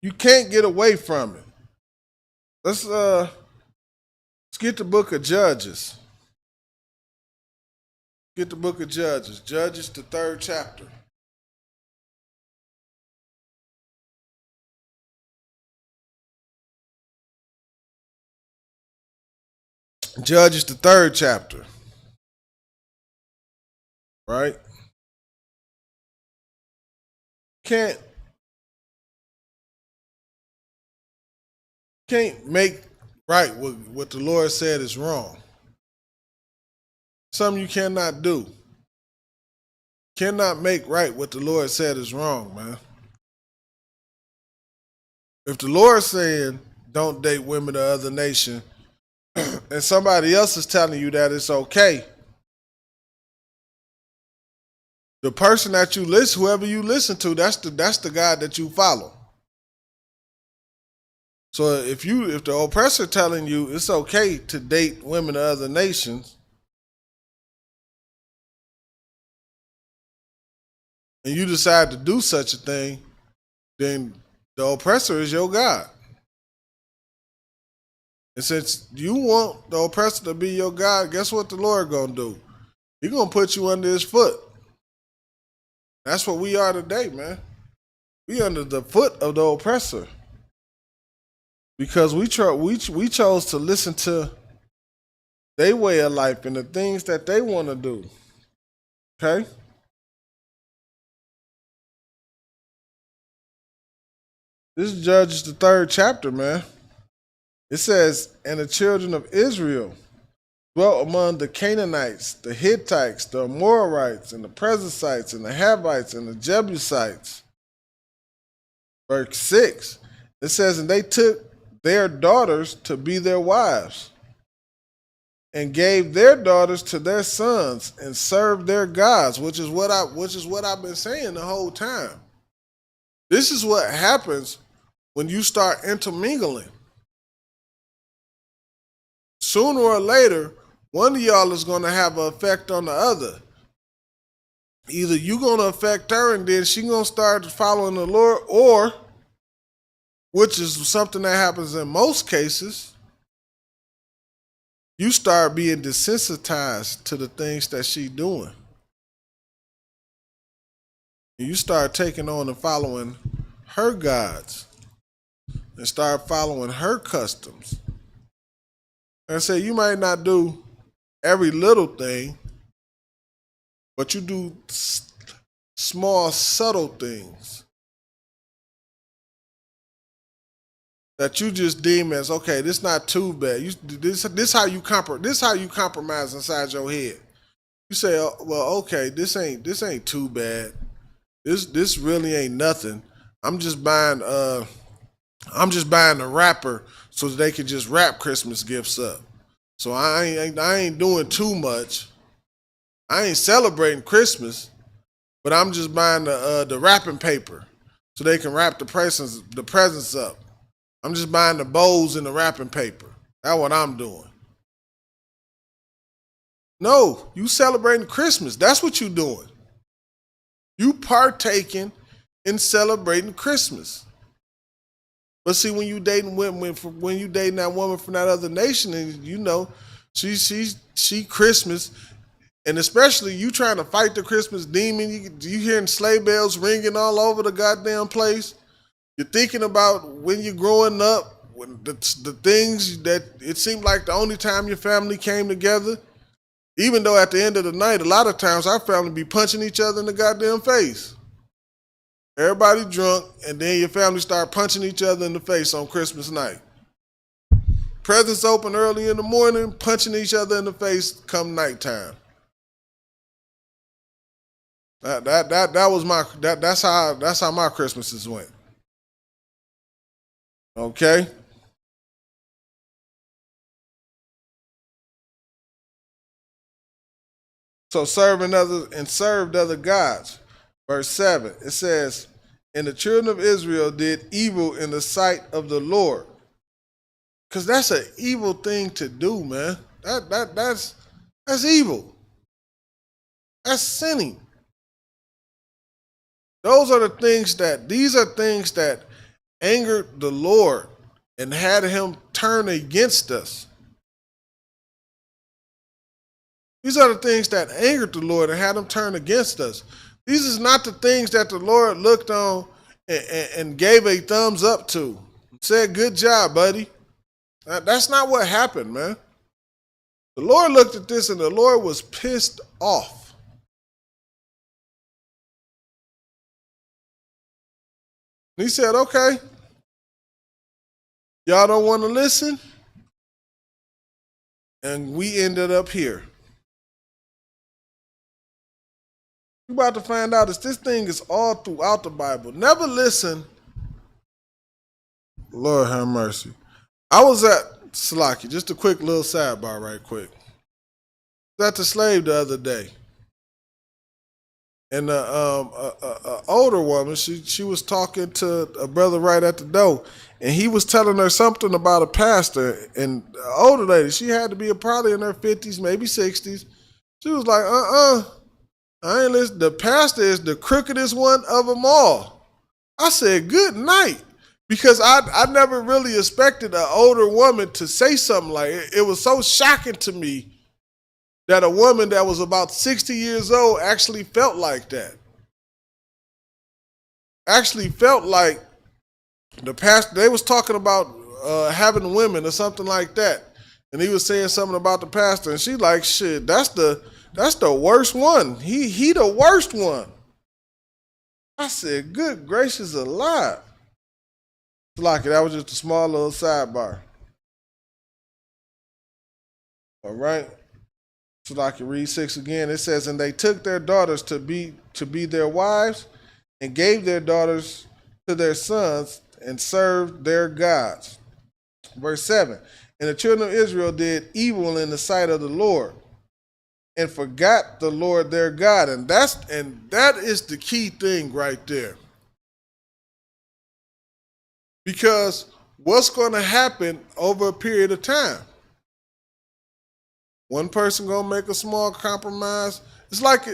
You can't get away from it. Let's get the book of Judges. Get the book of Judges. Judges, the 3rd chapter. Judges, the 3rd chapter. Right? Can't make right what the Lord said is wrong. Something you cannot do. Cannot make right what the Lord said is wrong, man. If the Lord saying don't date women of other nation, and somebody else is telling you that it's okay, the person that you listen, whoever you listen to, that's the God that you follow. So if the oppressor telling you it's okay to date women of other nations, and you decide to do such a thing, then the oppressor is your God. And since you want the oppressor to be your God, guess what the Lord gonna do? He's gonna put you under his foot. That's what we are today, man. We under the foot of the oppressor. Because we chose to listen to their way of life and the things that they want to do. Okay? This is Judges, the 3rd chapter, man. It says, and the children of Israel dwelt among the Canaanites, the Hittites, the Amorites, and the Perizzites, and the Hivites, and the Jebusites. Verse 6, it says, and they took their daughters to be their wives, and gave their daughters to their sons, and served their gods, which is what I've been saying the whole time. This is what happens when you start intermingling. Sooner or later, one of y'all is going to have an effect on the other. Either you're going to affect her and then she's going to start following the Lord, or, which is something that happens in most cases, you start being desensitized to the things that she's doing. You start taking on and following her gods and start following her customs. And I say you might not do every little thing, but you do small, subtle things that you just deem as, okay, this not too bad. This how you compromise inside your head. You say, oh, well, okay, this ain't too bad. This really ain't nothing. I'm just buying the wrapper so that they can just wrap Christmas gifts up. So I ain't doing too much. I ain't celebrating Christmas, but I'm just buying the wrapping paper so they can wrap the presents up. I'm just buying the bows and the wrapping paper. That's what I'm doing. No, you celebrating Christmas. That's what you doing. You partaking in celebrating Christmas. But see, when you dating that woman from that other nation, and you know she Christmas, and especially you trying to fight the Christmas demon, you hearing sleigh bells ringing all over the goddamn place. You're thinking about when you're growing up, when the things that it seemed like the only time your family came together. Even though at the end of the night, a lot of times our family be punching each other in the goddamn face. Everybody drunk, and then your family start punching each other in the face on Christmas night. Presents open early in the morning, punching each other in the face come nighttime. That's how my Christmases went. Okay? So served other gods. Verse 7, it says, and the children of Israel did evil in the sight of the Lord. Because that's an evil thing to do, man. That's evil. That's sinning. These are things that angered the Lord and had him turn against us. These are the things that angered the Lord and had him turn against us. These is not the things that the Lord looked on and gave a thumbs up to. Said, good job, buddy. That's not what happened, man. The Lord looked at this and the Lord was pissed off. And he said, okay, y'all don't want to listen? And we ended up here. You're about to find out that this thing is all throughout the Bible. Never listen. Lord have mercy. I was at Salaki, just a quick little sidebar right quick. I was at the slave the other day. And a older woman, she was talking to a brother right at the door. And he was telling her something about a pastor. And the older lady, she had to be probably in her 50s, maybe 60s. She was like, I ain't listen. The pastor is the crookedest one of them all. I said, good night. Because I never really expected an older woman to say something like it. It was so shocking to me that a woman that was about 60 years old actually felt like that. Actually felt like the pastor, they was talking about having women or something like that. And he was saying something about the pastor. And she like, shit, that's the worst one. He the worst one. I said, good gracious alive. Like that was just a small little sidebar. All right. So like you read 6 again. It says, and they took their daughters to be their wives, and gave their daughters to their sons, and served their gods. Verse 7. And the children of Israel did evil in the sight of the Lord, and forgot the Lord their God. And that is the key thing right there. Because what's going to happen over a period of time? One person gonna make a small compromise. It's like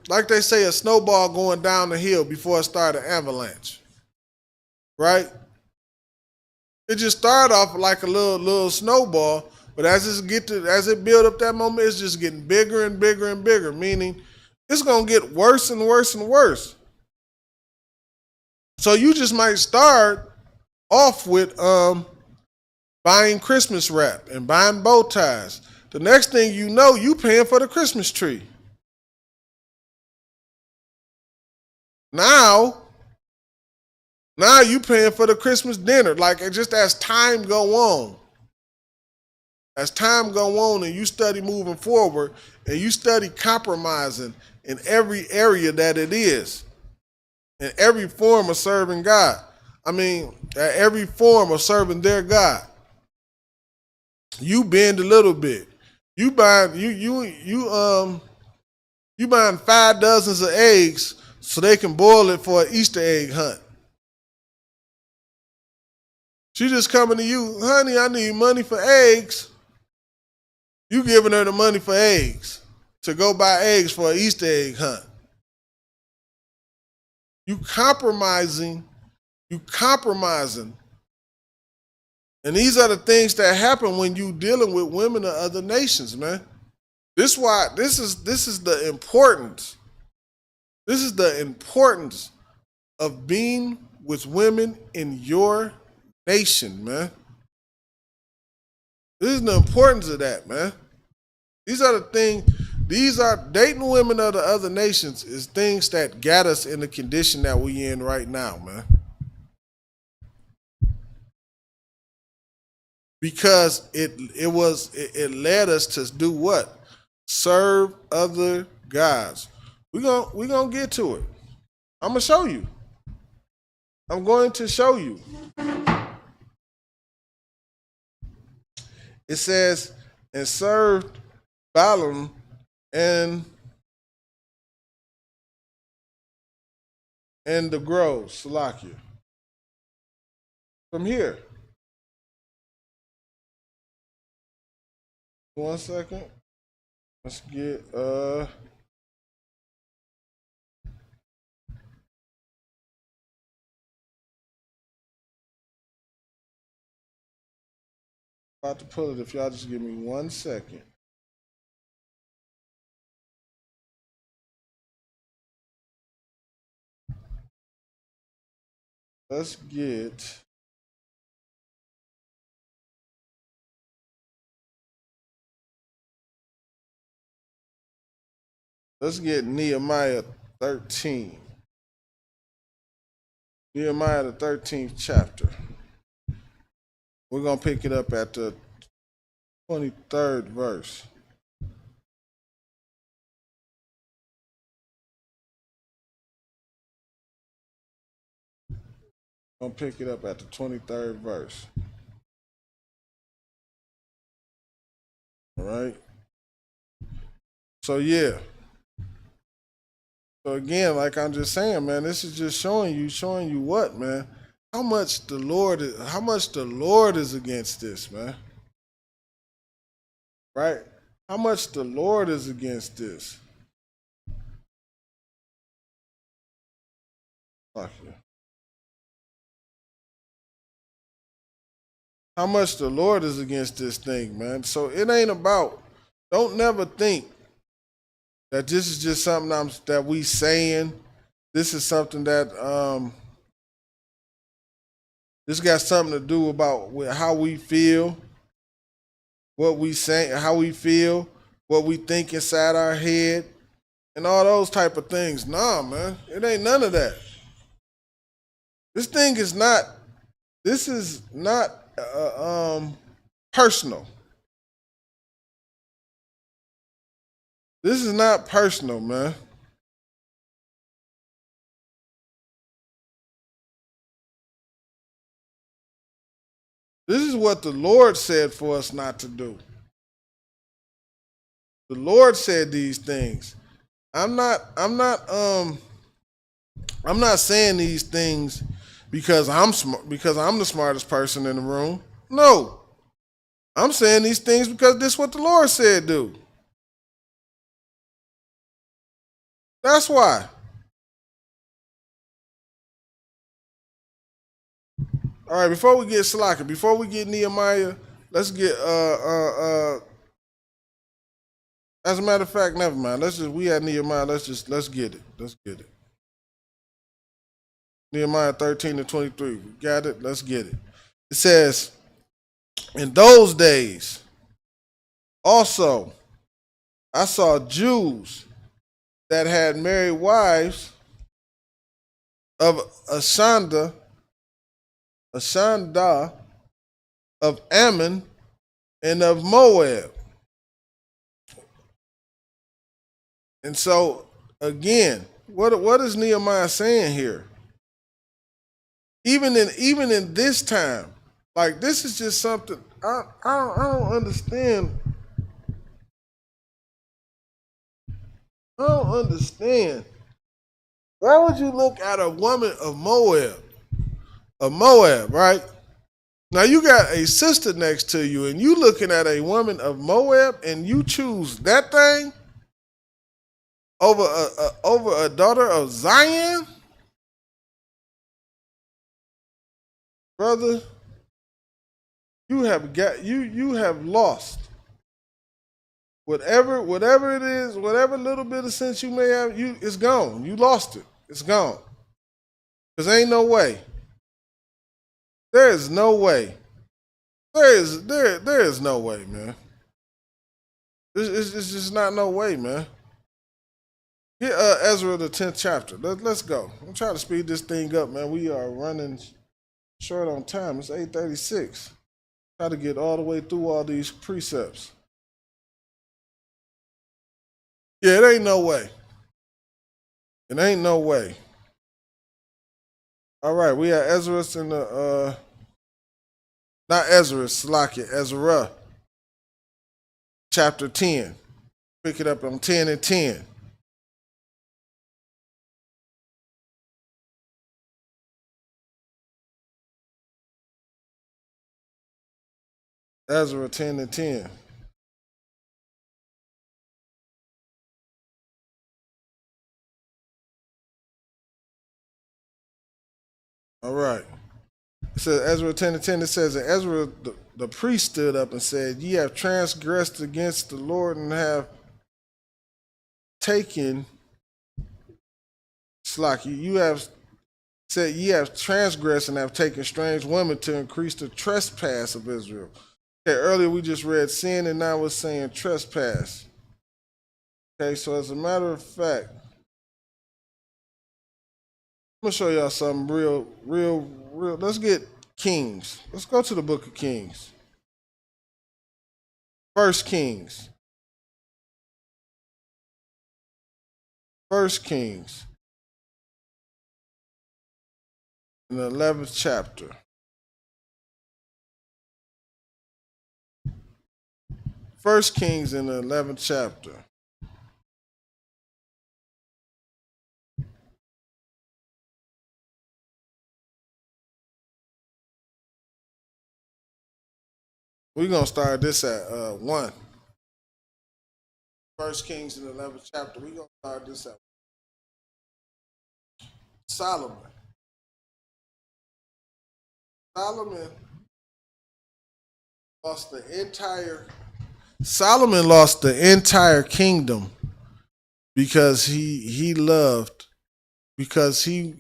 like they say, a snowball going down the hill before it started an avalanche, right? It just started off like a little snowball, but as it build up that moment, it's just getting bigger and bigger and bigger. Meaning, it's gonna get worse and worse and worse. So you just might start off with buying Christmas wrap and buying bow ties. The next thing you know, you paying for the Christmas tree. Now you paying for the Christmas dinner. Like, just as time go on. As time go on and you study moving forward and you study compromising in every area that it is. In every form of serving God. I mean, every form of serving their God. You bend a little bit. You buying 5 dozens of eggs so they can boil it for an Easter egg hunt. She just coming to you, honey, I need money for eggs. You giving her the money for eggs to go buy eggs for an Easter egg hunt. You compromising. And these are the things that happen when you dealing with women of other nations, man. This is the importance. This is the importance of being with women in your nation, man. This is the importance of that, man. These are dating women of the other nations is things that got us in the condition that we in right now, man. Because it led us to do what? Serve other gods. We're gonna get to it. I'm gonna show you. I'm going to show you. It says, and served Balaam and the groves, Salakia. From here. 1 second. Let's get about to pull it if y'all just give me 1 second. Let's get Nehemiah 13. Nehemiah the 13th chapter. We're going to pick it up at the 23rd verse. Going to pick it up at the 23rd verse. All right. So, yeah. So, again, like I'm just saying, man, this is just showing you what, man? How much the Lord is against this, man. Right? How much the Lord is against this. Fuck you. How much the Lord is against this thing, man. So it ain't about, don't never think that this is just something that we saying. This is something that this got something to do about with how we feel, what we say, how we feel, what we think inside our head, and all those type of things. Nah, man, it ain't none of that. This is not personal. This is not personal, man. This is what the Lord said for us not to do. The Lord said these things. I'm not saying these things because I'm the smartest person in the room. No. I'm saying these things because this is what the Lord said do. That's why. All right, before we get Slaka, before we get Nehemiah, let's get as a matter of fact, never mind. We had Nehemiah, let's get it. Let's get it. Nehemiah 13-23. We got it, let's get it. It says, in those days, also, I saw Jews that had married wives of Ashanda, of Ammon, and of Moab. And so, again, what is Nehemiah saying here? Even in this time, like this is just something I don't understand. I don't understand. Why would you look at a woman of Moab? Of Moab, right? Now you got a sister next to you, and you looking at a woman of Moab, and you choose that thing over a daughter of Zion, brother. You have lost whatever it is, whatever little bit of sense you may have. It's gone. You lost it. It's gone. Cause ain't no way. There is no way. There is no way, man. It's just not no way, man. Get Ezra the 10th chapter. Let's go. I'm trying to speed this thing up, man. We are running short on time. It's 8:36. Try to get all the way through all these precepts. Yeah, it ain't no way. It ain't no way. All right, we have Ezra in the not Ezra, Slakia, Ezra, chapter 10. Pick it up on 10:10. Ezra 10:10. All right. It says Ezra 10:10. It says that Ezra the priest stood up and said, "Ye have transgressed against the Lord and have taken Slaki. You have said ye have transgressed and have taken strange women to increase the trespass of Israel." Okay, earlier we just read sin, and now we're saying trespass. Okay, so as a matter of fact, I'm gonna show y'all something real. Let's get Kings. Let's go to the book of Kings. First Kings. First Kings. In the 11th chapter. First Kings in the 11th chapter. We're going to start this at 1. First Kings in the 11th chapter. We're going to start this at Solomon. Solomon lost the entire kingdom because he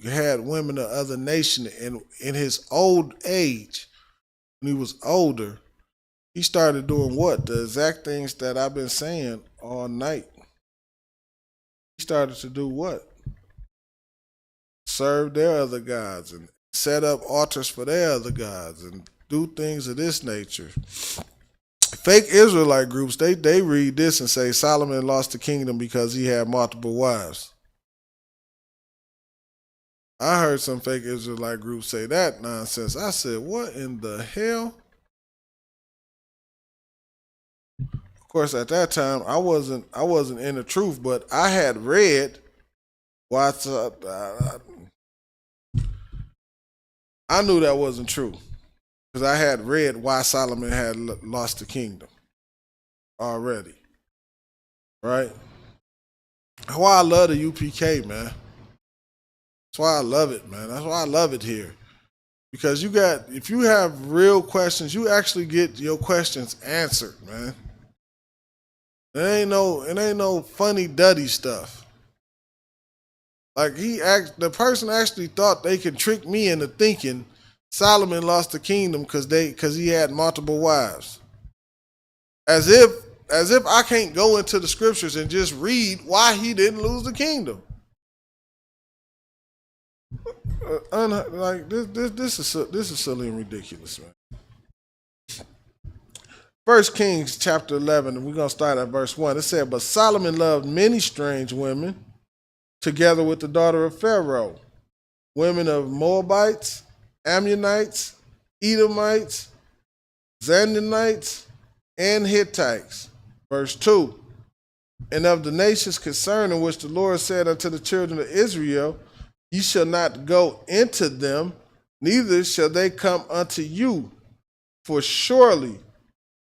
had women of other nation, and in his old age, when he was older, he started doing what? The exact things that I've been saying all night. He started to do what? Serve their other gods and set up altars for their other gods and do things of this nature. Fake Israelite groups, they read this and say Solomon lost the kingdom because he had multiple wives. I heard some fake Israelite groups say that nonsense. I said, what in the hell? Of course, at that time, I wasn't in the truth, but I had read what's up. I knew that wasn't true. because I had read why Solomon had lost the kingdom already. Right? That's why I love the UPK, man. That's why I love it, man. That's why I love it here. Because if you have real questions, you actually get your questions answered, man. It ain't no funny duddy stuff. Like the person actually thought they could trick me into thinking Solomon lost the kingdom because he had multiple wives. As if I can't go into the scriptures and just read why he didn't lose the kingdom. Like this is silly and ridiculous, man. 1 Kings chapter 11, and we're gonna start at verse 1. It said, "But Solomon loved many strange women, together with the daughter of Pharaoh, women of Moabites, Ammonites, Edomites, Zandanites, and Hittites." Verse 2, "And of the nations concerning which the Lord said unto the children of Israel, Ye shall not go into them, neither shall they come unto you, for surely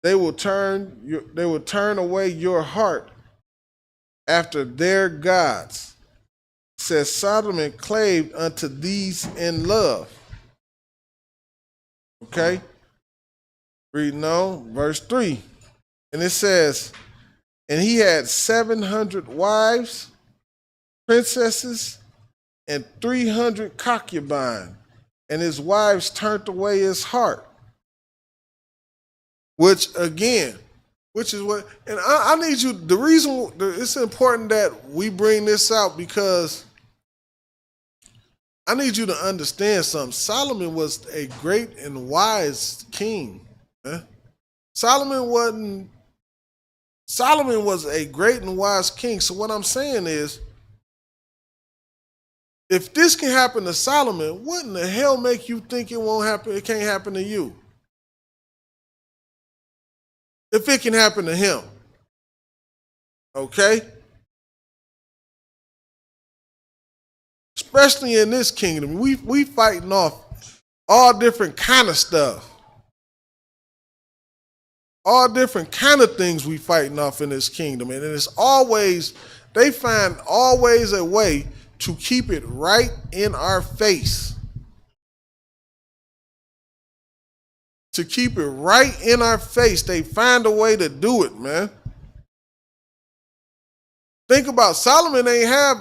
they will turn away your heart after their gods. Says Solomon clave unto these in love." Okay? Reading on, verse 3. And it says, "And he had 700 wives, princesses, and 300 concubines, and his wives turned away his heart." Which is what, and I need you, the reason it's important that we bring this out, because I need you to understand something. Solomon was a great and wise king. Solomon was a great and wise king. So what I'm saying is, if this can happen to Solomon, what in the hell make you think it won't happen? It can't happen to you. If it can happen to him, okay? Especially in this kingdom, we fighting off all different kind of stuff, all different kind of things we fighting off in this kingdom, and it's always they find always a way to keep it right in our face. To keep it right in our face. They find a way to do it, man. Think about Solomon ain't have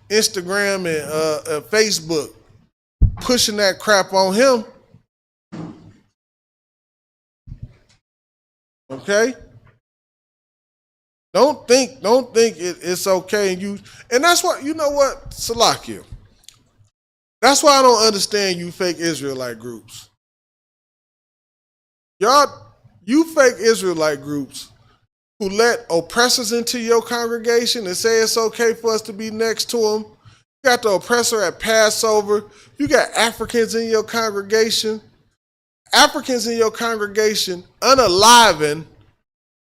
Instagram and Facebook pushing that crap on him. Okay? Don't think it's okay, and that's what, you know what, Salakia. That's why I don't understand you fake Israelite groups. You fake Israelite groups who let oppressors into your congregation and say it's okay for us to be next to them. You got the oppressor at Passover. You got Africans in your congregation. Africans in your congregation unaliving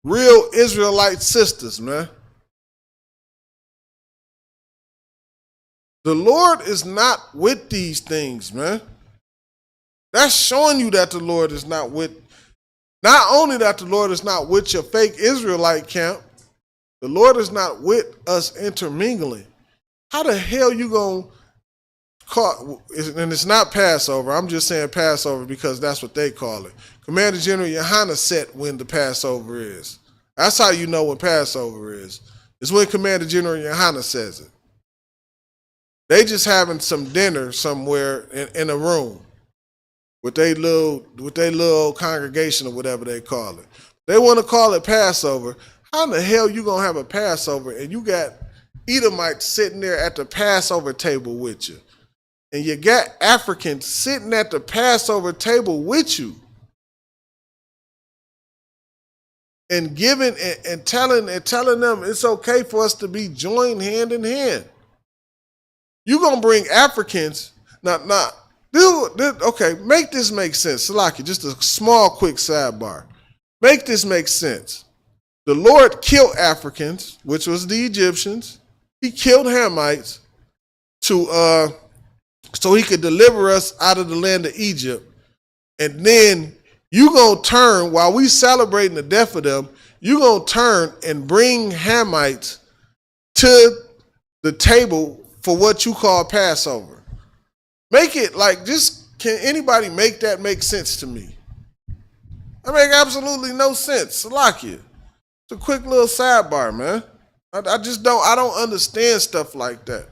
real Israelite sisters, man. The Lord is not with these things, man. That's showing you that the Lord is not with, not only that the Lord is not with your fake Israelite camp, the Lord is not with us intermingling. How the hell you gonna call, and it's not Passover, I'm just saying Passover because that's what they call it. Commander General Yohana set when the Passover is. That's how you know when Passover is. It's when Commander General Yohana says it. They just having some dinner somewhere in a room with their little congregation or whatever they call it. They want to call it Passover. How in the hell you gonna have a Passover and you got Edomites sitting there at the Passover table with you, and you got Africans sitting at the Passover table with you, and giving and telling them it's okay for us to be joined hand in hand? You gonna bring Africans now? Okay, make this make sense. Salaki, just a small, quick sidebar. Make this make sense. The Lord killed Africans, which was the Egyptians. He killed Hamites so he could deliver us out of the land of Egypt. And then you gonna turn, while we celebrating the death of them, you gonna turn and bring Hamites to the table for what you call Passover. Make it like, just, can anybody make that make sense to me? That make absolutely no sense. Salakia. It's a quick little sidebar, man. I just don't understand stuff like that.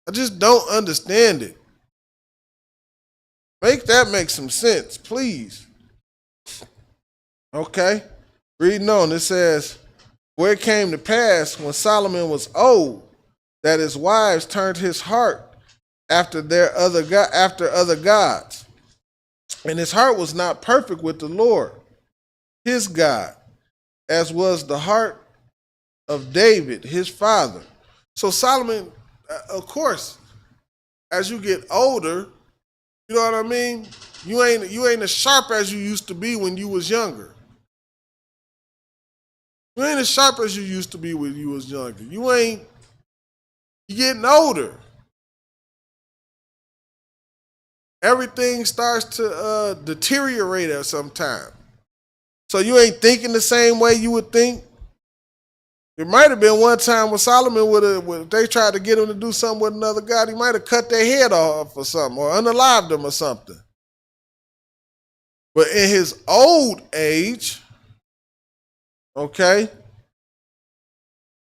I just don't understand it. Make that make some sense, please. Okay. Reading on, it says, where it came to pass when Solomon was old, that his wives turned his heart after other gods. And his heart was not perfect with the Lord, his God, as was the heart of David, his father. So Solomon, of course, as you get older, you know what I mean? You ain't as sharp as you used to be when you was younger. You ain't as sharp as you used to be when you was younger. You getting older. Everything starts to deteriorate at some time. So you ain't thinking the same way you would think. There might have been one time when Solomon if they tried to get him to do something with another god, he might have cut their head off or something, or unalived them or something. But in his old age, okay,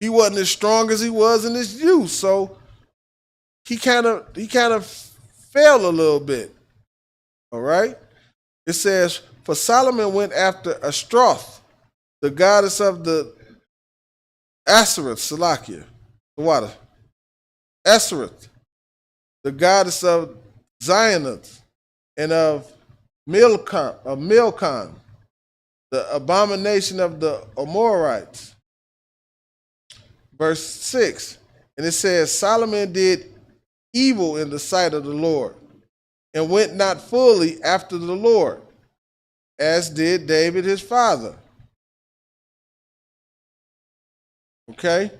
he wasn't as strong as he was in his youth, so he kind of fell a little bit. All right? It says, for Solomon went after Ashtaroth, the goddess of the Ashereth, Salakia, the water. Ashereth, the goddess of Zionath, and of Milcom, the abomination of the Amorites. Verse 6, and it says, Solomon did evil in the sight of the Lord, and went not fully after the Lord, as did David his father. Okay?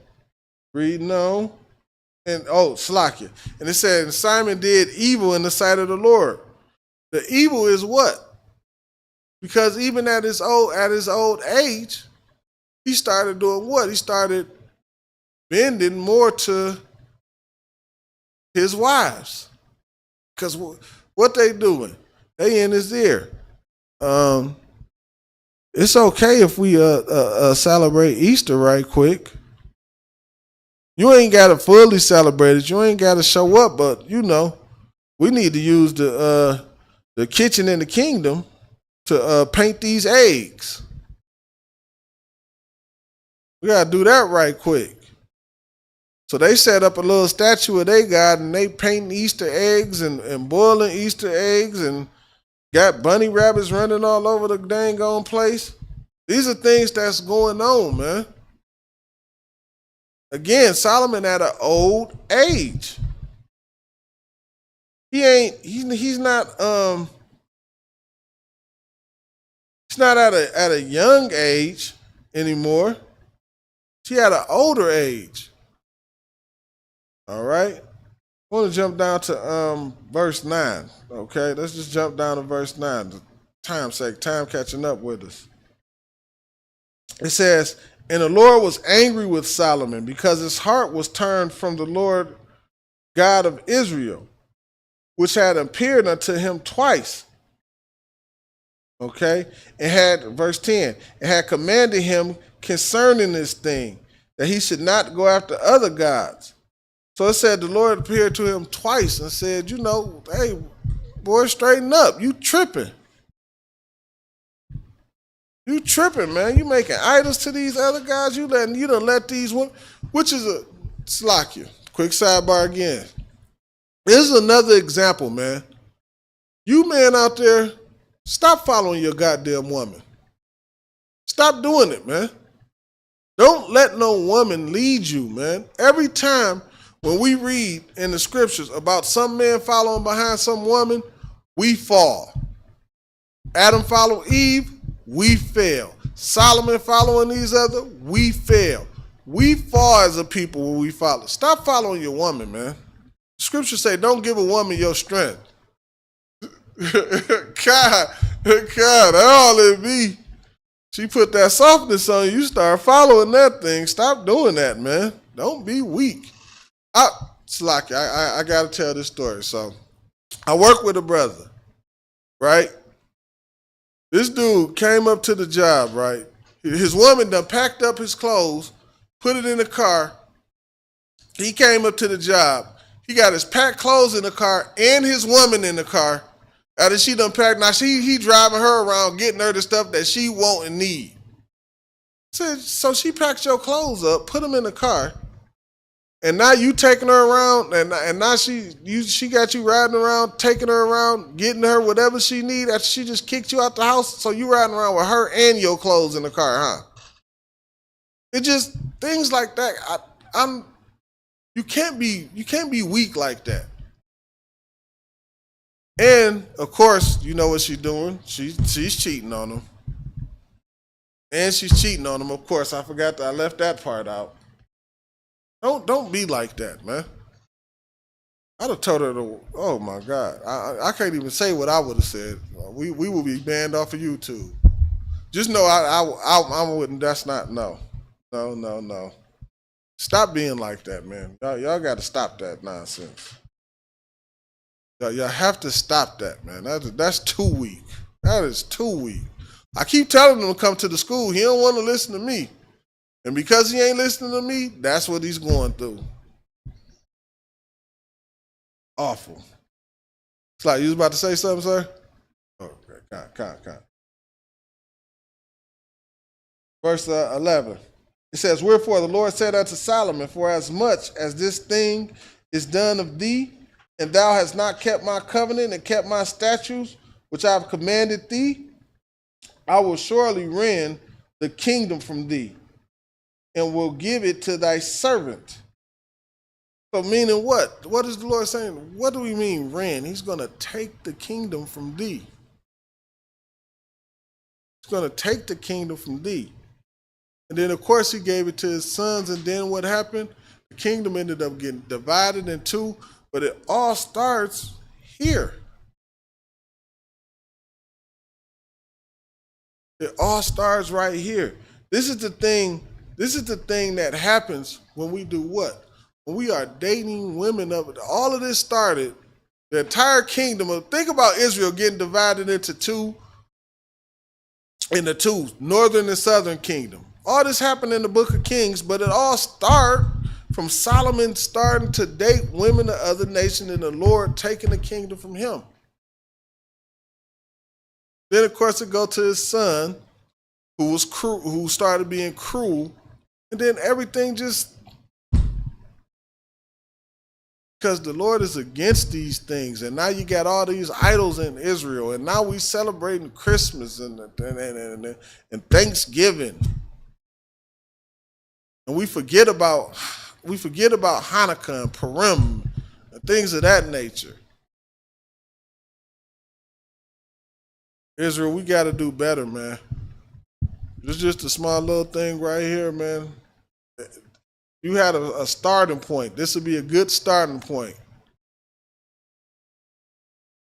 Reading on. And Slakia. And it said, and Simon did evil in the sight of the Lord. The evil is what? Because even at his old age, he started doing what? He started bending more to his wives. Because what they doing? They in his ear. It's okay if we celebrate Easter right quick. You ain't got to fully celebrate it. You ain't got to show up, but you know, we need to use the kitchen in the kingdom to paint these eggs. We got to do that right quick. So they set up a little statue of their God, and they painting Easter eggs and boiling Easter eggs and got bunny rabbits running all over the dang on place. These are things that's going on, man. Again, Solomon at an old age. He's not at a young age anymore. He at an older age. All right. I want to jump down to verse 9. Okay, let's just jump down to verse 9. The time's sake, time catching up with us. It says, and the Lord was angry with Solomon because his heart was turned from the Lord God of Israel, which had appeared unto him twice. Okay, and had, verse 10, and had commanded him concerning this thing, that he should not go after other gods. So it said the Lord appeared to him twice and said, you know, hey, boy, straighten up. You tripping. You tripping, man. You making idols to these other guys. You done let these women, which is a slakia. Quick sidebar again. This is another example, man. You men out there, stop following your goddamn woman. Stop doing it, man. Don't let no woman lead you, man. Every time when we read in the scriptures about some man following behind some woman, we fall. Adam followed Eve, we fail. Solomon following these other, we fail. We fall as a people when we follow. Stop following your woman, man. The scriptures say don't give a woman your strength. God, that's all it be. She put that softness on you. You start following that thing. Stop doing that, man. Don't be weak. Slocky, I got to tell this story. So I work with a brother, right? This dude came up to the job, right? His woman done packed up his clothes, put it in the car. He came up to the job. He got his packed clothes in the car and his woman in the car. After she done packed, now he driving her around, getting her the stuff that she want and need. So she packed your clothes up, put them in the car, and now you taking her around, and now she got you riding around, taking her around, getting her whatever she need after she just kicked you out the house. So you riding around with her and your clothes in the car, huh? It just things like that. You can't be weak like that. And of course, you know what she's doing. She's cheating on him. And she's cheating on him. Of course, I left that part out. Don't be like that, man. I'd have told her to. Oh my God, I can't even say what I would have said. We will be banned off of YouTube. Just know I wouldn't. That's not no. Stop being like that, man. Y'all got to stop that nonsense. Y'all have to stop that, man. That's too weak. That is too weak. I keep telling him to come to the school. He don't want to listen to me. And because he ain't listening to me, that's what he's going through. Awful. It's like, you was about to say something, sir? Okay, count. Verse 11. It says, wherefore the Lord said unto Solomon, for as much as this thing is done of thee, and thou hast not kept my covenant and kept my statutes, which I have commanded thee, I will surely rend the kingdom from thee, and will give it to thy servant. So meaning what? What is the Lord saying? What do we mean rend? He's going to take the kingdom from thee. He's going to take the kingdom from thee. And then, of course, he gave it to his sons. And then what happened? The kingdom ended up getting divided in two. But it all starts here. It all starts right here. This is the thing that happens when we do what? When we are dating women up. All of this started, the entire kingdom of, think about Israel getting divided into two, northern and southern kingdom. All this happened in the book of Kings, but it all started from Solomon starting to date women of other nations and the Lord taking the kingdom from him. Then, of course, it goes to his son, who started being cruel, and then everything just, because the Lord is against these things, and now you got all these idols in Israel, and now we celebrating Christmas and Thanksgiving, and we forget about Hanukkah and Purim and things of that nature. Israel, we got to do better, man. It's just a small little thing right here, man. You had a starting point. This would be a good starting point.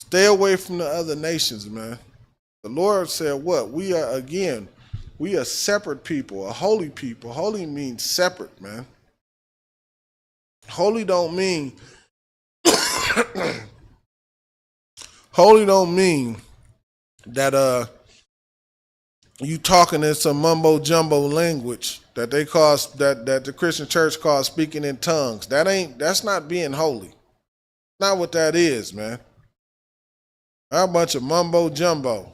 Stay away from the other nations, man. The Lord said what? We are separate people, a holy people. Holy means separate, man. Holy don't mean that you talking in some mumbo jumbo language that they call that the Christian church calls speaking in tongues. That's not being holy. Not what that is, man. A bunch of mumbo jumbo.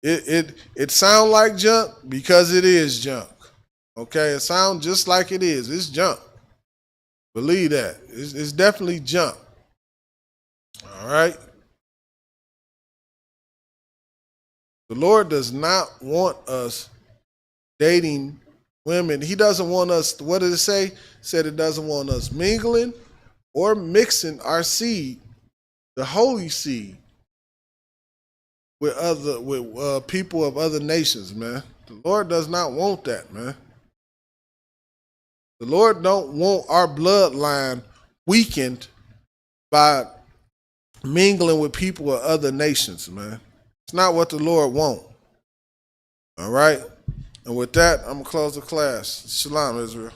It sounds like junk because it is junk. Okay, it sounds just like it is. It's junk. Believe that. It's definitely junk. All right. The Lord does not want us dating women. He doesn't want us, what did it say? It said it doesn't want us mingling or mixing our seed, the holy seed, with people of other nations, man. The Lord does not want that, man. The Lord don't want our bloodline weakened by mingling with people of other nations, man. It's not what the Lord wants. All right? And with that, I'm going to close the class. Shalom, Israel.